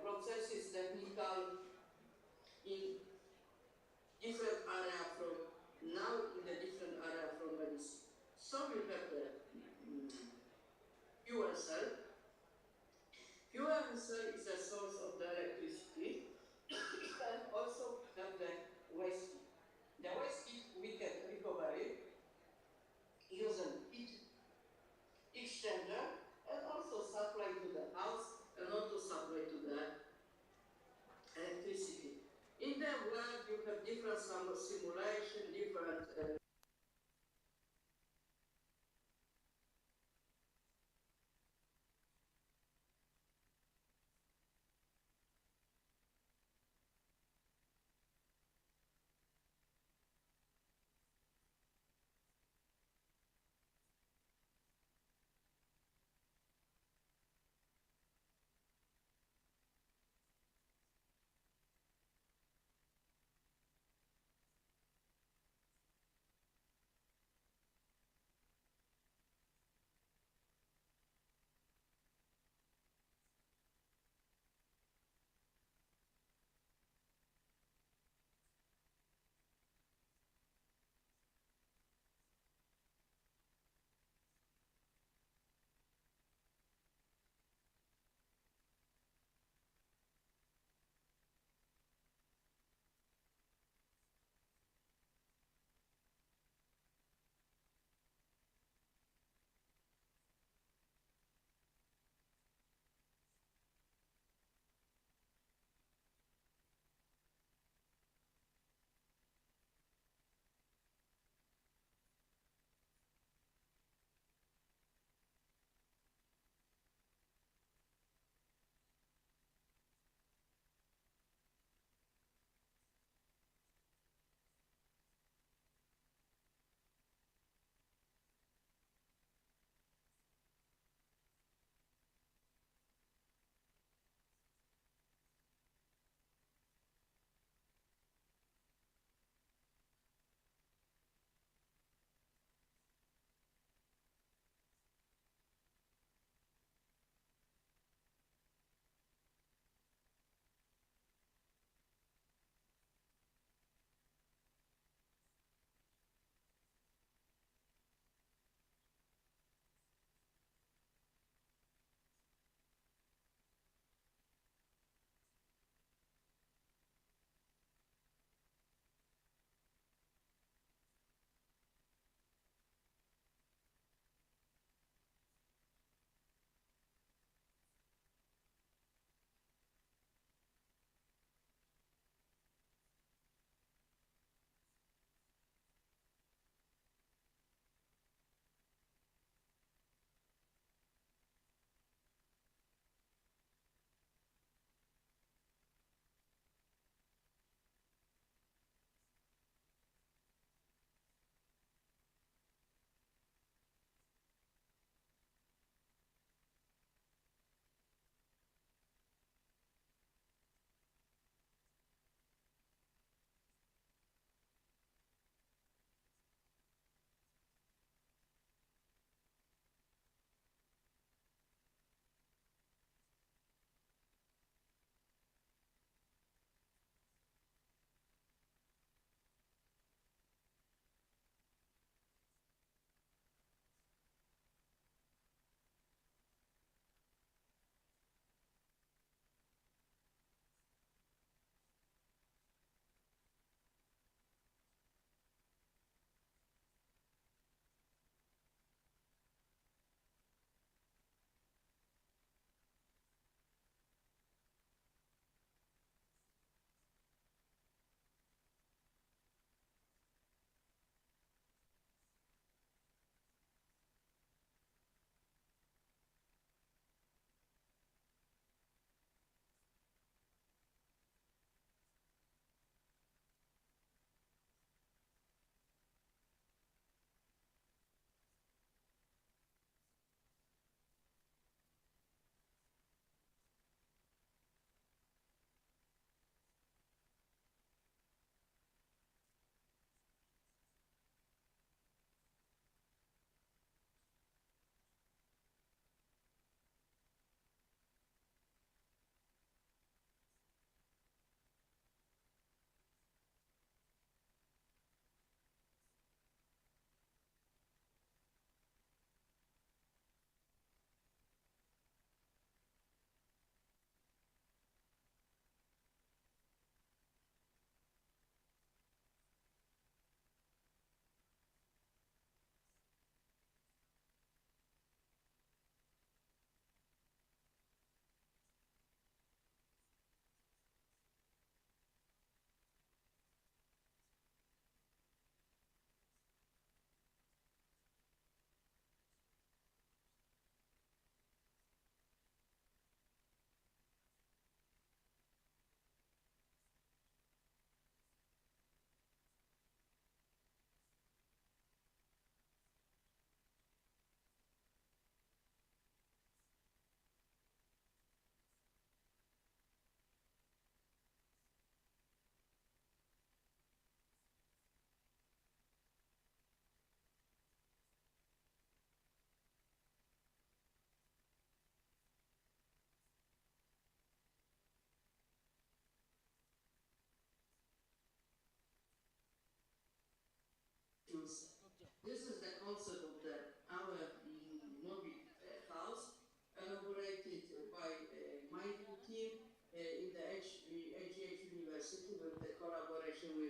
processes, technical in different area. From now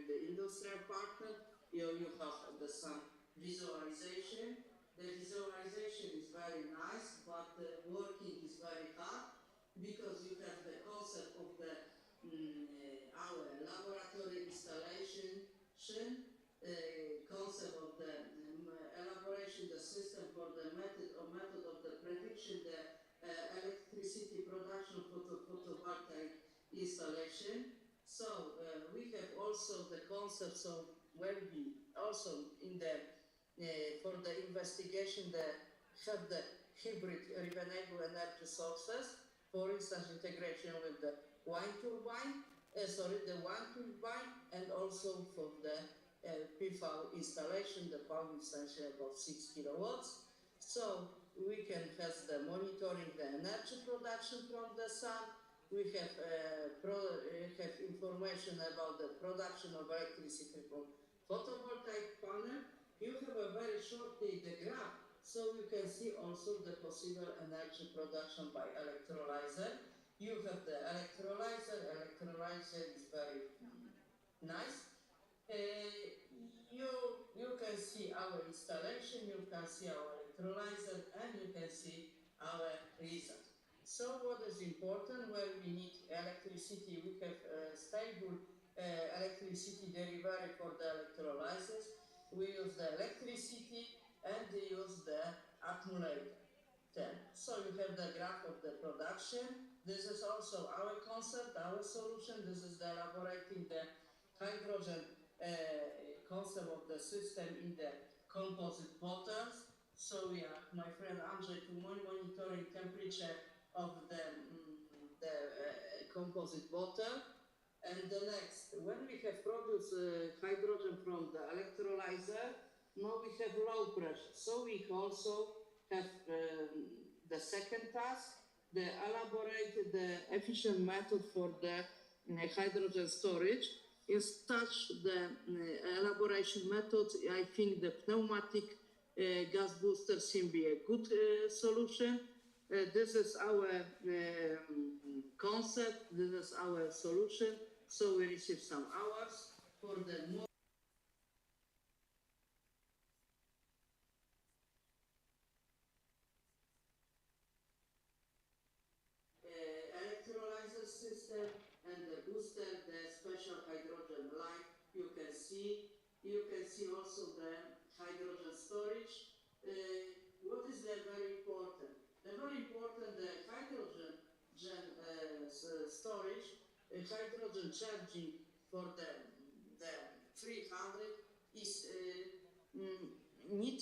with the industrial partner. You have some visualization. The visualization is very nice, but the working is very hard because you have the concept of the our laboratory installation, concept of the elaboration, the system for the method of the prediction, the electricity production photovoltaic installation. So we have also the concept of when we also in the for the investigation have the hybrid renewable energy sources, for instance integration with the the wind turbine, and also for the PV installation, the power installation about 6 kilowatts. So we can have the monitoring the energy production from the sun. We have information about the production of electricity from photovoltaic panel. You have a very short the graph, so you can see also the possible energy production by electrolyzer. You have the electrolyzer. Electrolyzer is very nice. You can see our installation, you can see our electrolyzer, and you can see our result. So what is important when we need electricity? We have stable electricity delivery for the electrolyzers. We use the electricity and we use the accumulator. So you have the graph of the production. This is also our concept, our solution. This is the elaborating the hydrogen concept of the system in the composite bottles. So we are, my friend Andrzej, to monitoring temperature of the composite bottle. And the next, when we have produced hydrogen from the electrolyzer, now we have low pressure. So we also have the second task, the elaborate the efficient method for the hydrogen storage. Is such the elaboration method. I think the pneumatic gas booster seem be a good solution. This is our concept. This is our solution. So we receive some hours for the more. Electrolyzer system and the booster, the special hydrogen line. You can see also the hydrogen storage. What is very important? The very important the hydrogen storage, hydrogen charging for the 300 is need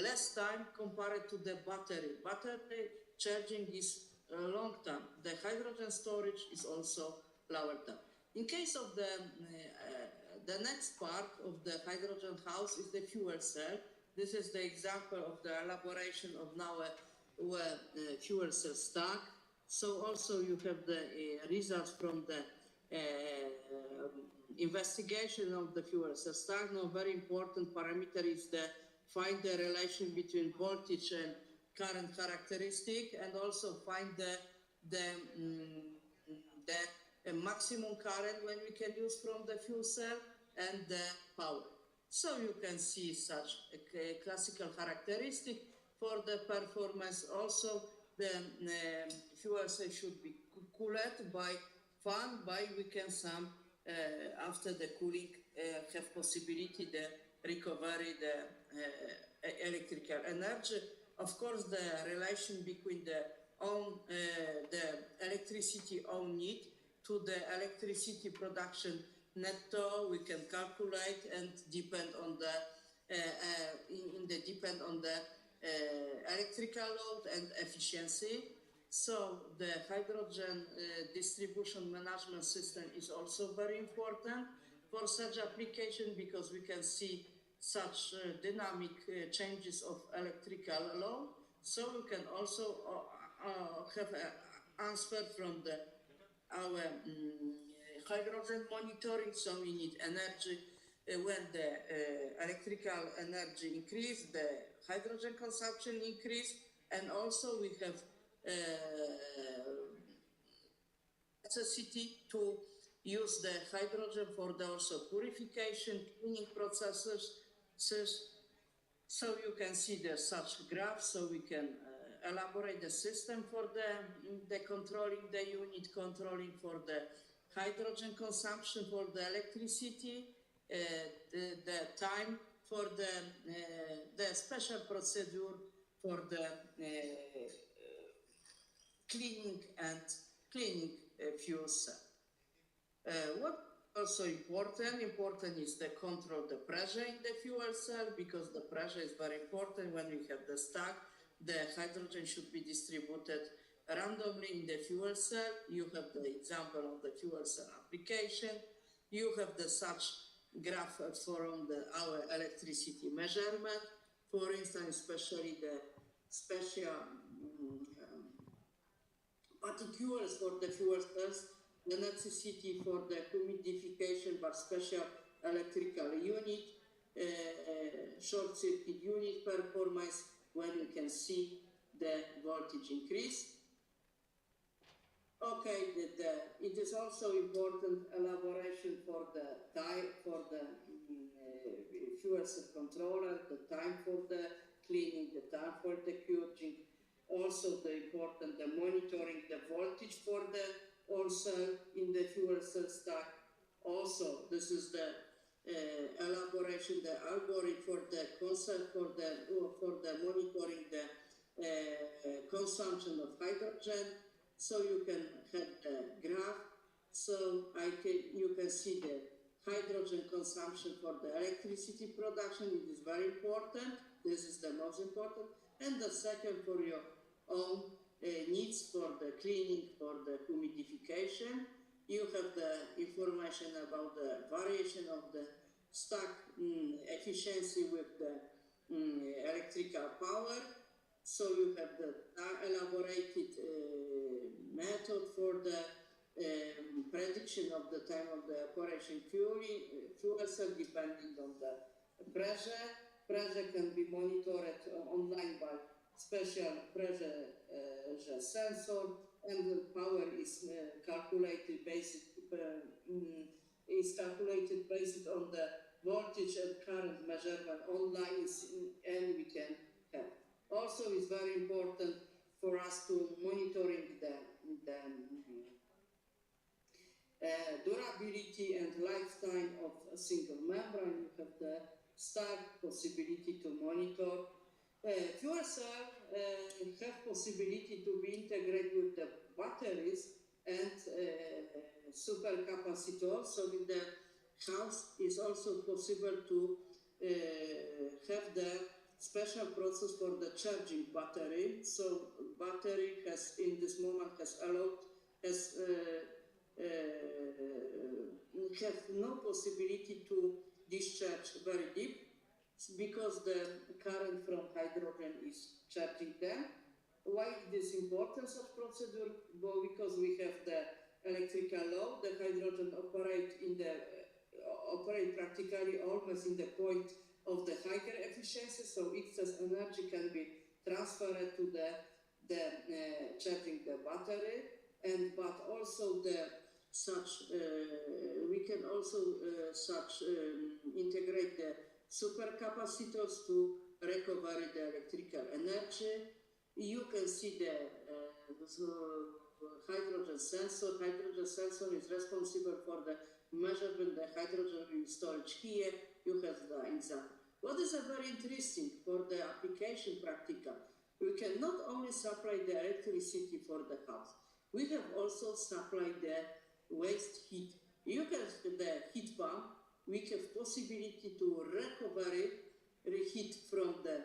less time compared to the battery. Battery charging is a long time. The hydrogen storage is also lower time. In case of the next part of the hydrogen house is the fuel cell. This is the example of the elaboration of now a fuel cell stack. So also you have the results from the investigation of the fuel cell stack. Now very important parameter is the find the relation between voltage and current characteristic, and also find the maximum current when we can use from the fuel cell and the power. So you can see such a classical characteristic for the performance. Also the fuel cell should be cooled by fan, by we can some after the cooling have possibility the recovery the electrical energy. Of course, the relation between the electricity own need to the electricity production netto we can calculate and depend on the depend on the electrical load and efficiency. So the hydrogen distribution management system is also very important for such application, because we can see such dynamic changes of electrical load. So we can also have an answer from our hydrogen monitoring. So we need energy. When the electrical energy increase, the hydrogen consumption increase, and also we have necessity to use the hydrogen for the also purification, cleaning processes. So you can see the such graph, so we can elaborate the system for the controlling the unit, controlling for the hydrogen consumption for the electricity, the time for the special procedure for the cleaning fuel cell. What also important is the control the pressure in the fuel cell, because the pressure is very important when we have the stack. The hydrogen should be distributed randomly in the fuel cell. You have the example of the fuel cell application. You have the such graph from our electricity measurement. For instance, especially the special particles for the fuel cells, the necessity for the humidification by special electrical unit, short circuit unit performance, when you can see the voltage increase. Okay, it is also important elaboration for the time for the fuel cell controller, the time for the cleaning, the time for the purging. Also the important, the monitoring the voltage for the also in the fuel cell stack. Also, this is the elaboration, the algorithm for the concept for the monitoring the consumption of hydrogen. So you can have the graph. So you can see the hydrogen consumption for the electricity production. It is very important. This is the most important. And the second for your own needs for the cleaning, for the humidification. You have the information about the variation of the stack efficiency with the electrical power. So you have the elaborated method for the prediction of the time of the operation fuel cell depending on the pressure. Pressure can be monitored online by special pressure sensor, and the power is calculated based on the voltage and current measurement online, and we can have. Also, it's very important for us to monitoring the durability and lifetime of a single membrane. You have the start possibility to monitor. Fuel cell have possibility to be integrated with the batteries and supercapacitors. So in the house is also possible to have the special process for the charging battery. So battery has in this moment have no possibility to discharge very deep, because the current from hydrogen is charging them. Why this importance of procedure? Well, because we have the electrical law, the hydrogen operate practically almost in the point of the higher efficiency, so excess energy can be transferred to the charging the battery, but also we can also integrate the supercapacitors to recover the electrical energy. You can see the hydrogen sensor. Hydrogen sensor is responsible for the measurement the hydrogen in storage here. You have the example. What is very interesting for the application practical, we can not only supply the electricity for the house, we have also supplied the waste heat. You can the heat pump, we have possibility to recover reheat from the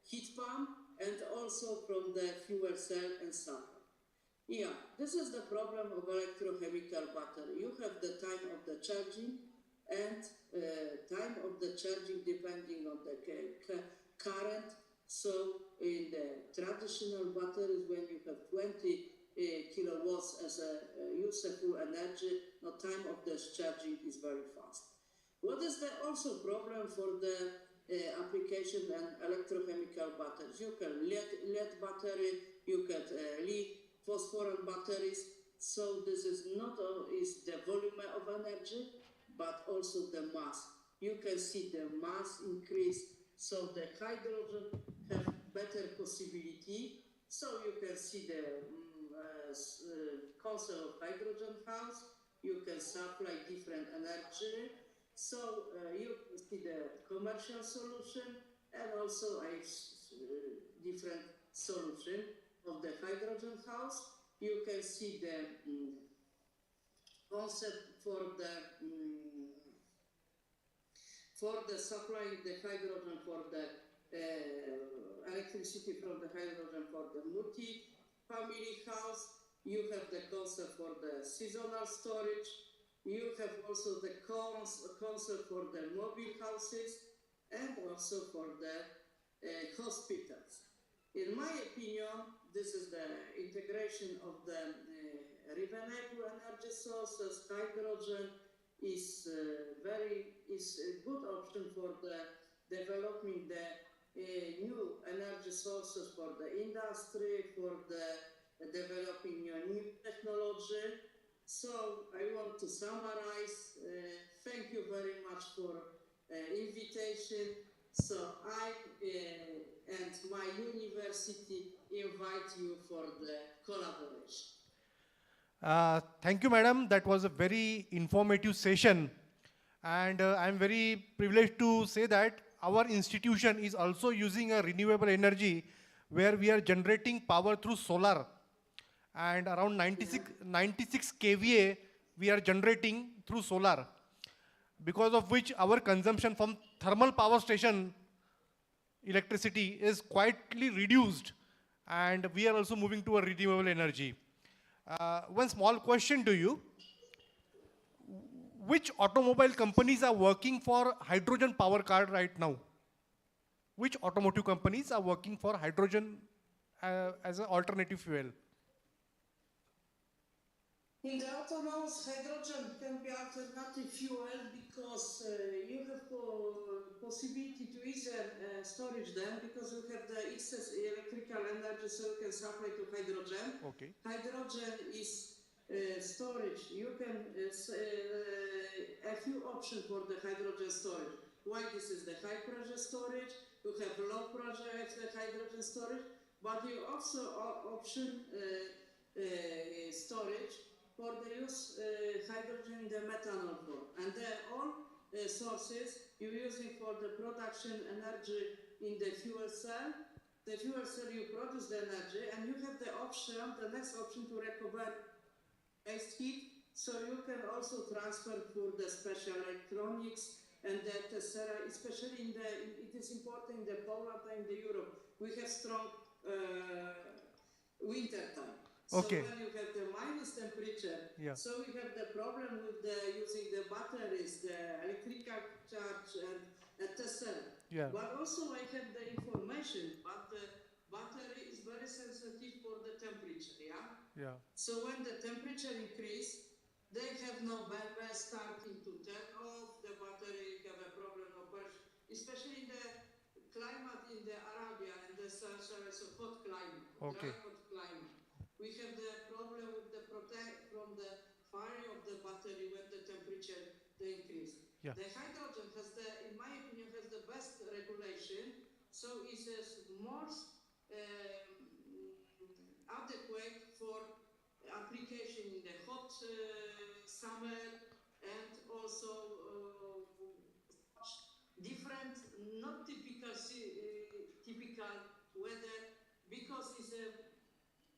heat pump and also from the fuel cell and sulfur. Yeah, this is the problem of electrochemical battery. You have the time of the charging and time of the charging depending on the current. So in the traditional batteries, when you have 20 kilowatts as a useful energy, the time of the charging is very fast. What is the also problem for the application and electrochemical batteries? You can lead battery, you can lead phosphorus batteries. So this is not only is the volume of energy, but also the mass. You can see the mass increase, so the hydrogen have better possibility. So you can see the concept of hydrogen house. You can supply different energy. So you can see the commercial solution and also a different solution of the hydrogen house. You can see the concept for the supplying the hydrogen for the electricity from the hydrogen for the multi-family house. You have the concept for the seasonal storage. You have also the concept for the mobile houses and also for the hospitals. In my opinion, this is the integration of the renewable energy sources. Hydrogen is a good option for the developing the new energy sources for the industry, for the developing new technology. So I want to summarize. Thank you very much for invitation. So I and my university invite you for the collaboration. Thank you, madam. That was a very informative session. And I'm very privileged to say that our institution is also using a renewable energy where we are generating power through solar. And around 96 kVA we are generating through solar, because of which our consumption from thermal power station electricity is quietly reduced, and we are also moving to a renewable energy. One small question to you. Which automobile companies are working for hydrogen power car right now? Which automotive companies are working for hydrogen as an alternative fuel? In the automobiles, hydrogen can be alternative fuel because you have possibility to either storage them because you have the excess electrical energy, so you can supply to hydrogen. Okay. Hydrogen is storage. You can a few options for the hydrogen storage. Why this is the high pressure storage? You have low pressure hydrogen storage, but you also option storage for the use hydrogen in the methanol form. And all sources you're using for the production energy in the fuel cell. The fuel cell, you produce the energy and you have the option, the next option to recover waste heat. So you can also transfer for the special electronics and that especially in the, it is important in the Poland and the Europe. We have strong winter time. So Okay. when you have the minus temperature, Yeah. so we have the problem with the using the batteries, the electrical charge and etc. Yeah. But also I have the information, but the battery is very sensitive for the temperature, yeah? Yeah. So when the temperature increase, they have no bandwidth starting to turn off the battery, have a problem of pressure, especially in the climate in the Arabia and the so hot climate, Okay. dry hot climate. We have the problem with the protect from the fire of the battery when the temperature they increase. Yeah. The hydrogen has the, in my opinion, has the best regulation, so it is more adequate for application in the hot summer and also different, not typical typical weather because it's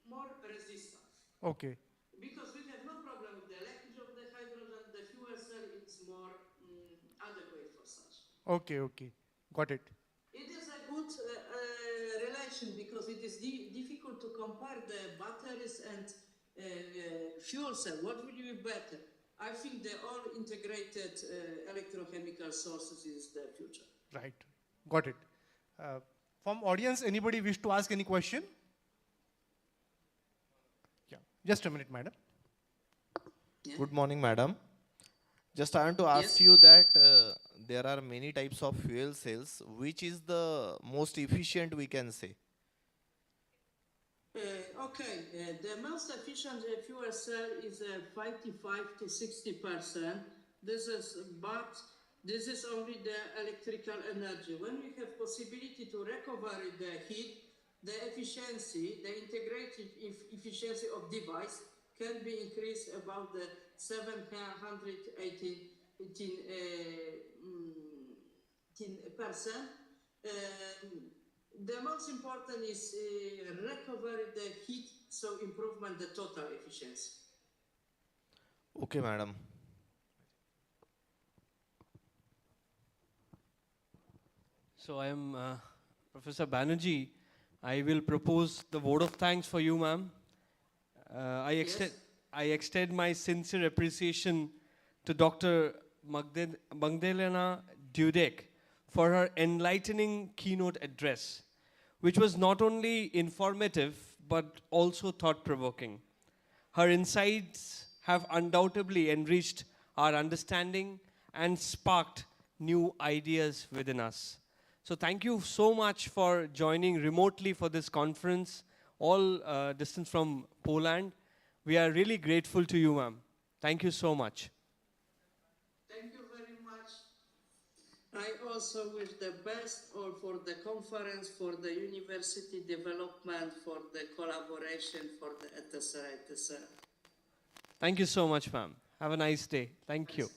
more resistant. Okay. Because we have no problem with the leakage of the hydrogen, the fuel cell is more adequate for such. Okay. Okay. Got it. It is a good relation because it is difficult to compare the batteries and fuel cell. What will be better? I think the all integrated electrochemical sources is the future. Right. Got it. From audience, anybody wish to ask any question? Yeah. Just a minute, madam. Yeah. Good morning, madam. Just I want to ask Yes. you that there are many types of fuel cells. Which is the most efficient, we can say? The most efficient fuel cell is 55 to 60%. But this is only the electrical energy. When we have possibility to recover the heat, the efficiency, the integrated efficiency of device can be increased about the 718%. The most important is recover the heat, so improvement the total efficiency. Okay, madam. So I am Professor Banerjee. I will propose the vote of thanks for you, ma'am. Yes. I extend my sincere appreciation to Dr. Magdalena Dudek for her enlightening keynote address, which was not only informative but also thought-provoking. Her insights have undoubtedly enriched our understanding and sparked new ideas within us. So thank you so much for joining remotely for this conference, all distance from Poland. We are really grateful to you, ma'am. Thank you so much. Thank you very much. I also wish the best all for the conference, for the university development, for the collaboration, for the etc. etc. Thank you so much, ma'am. Have a nice day. Thank you.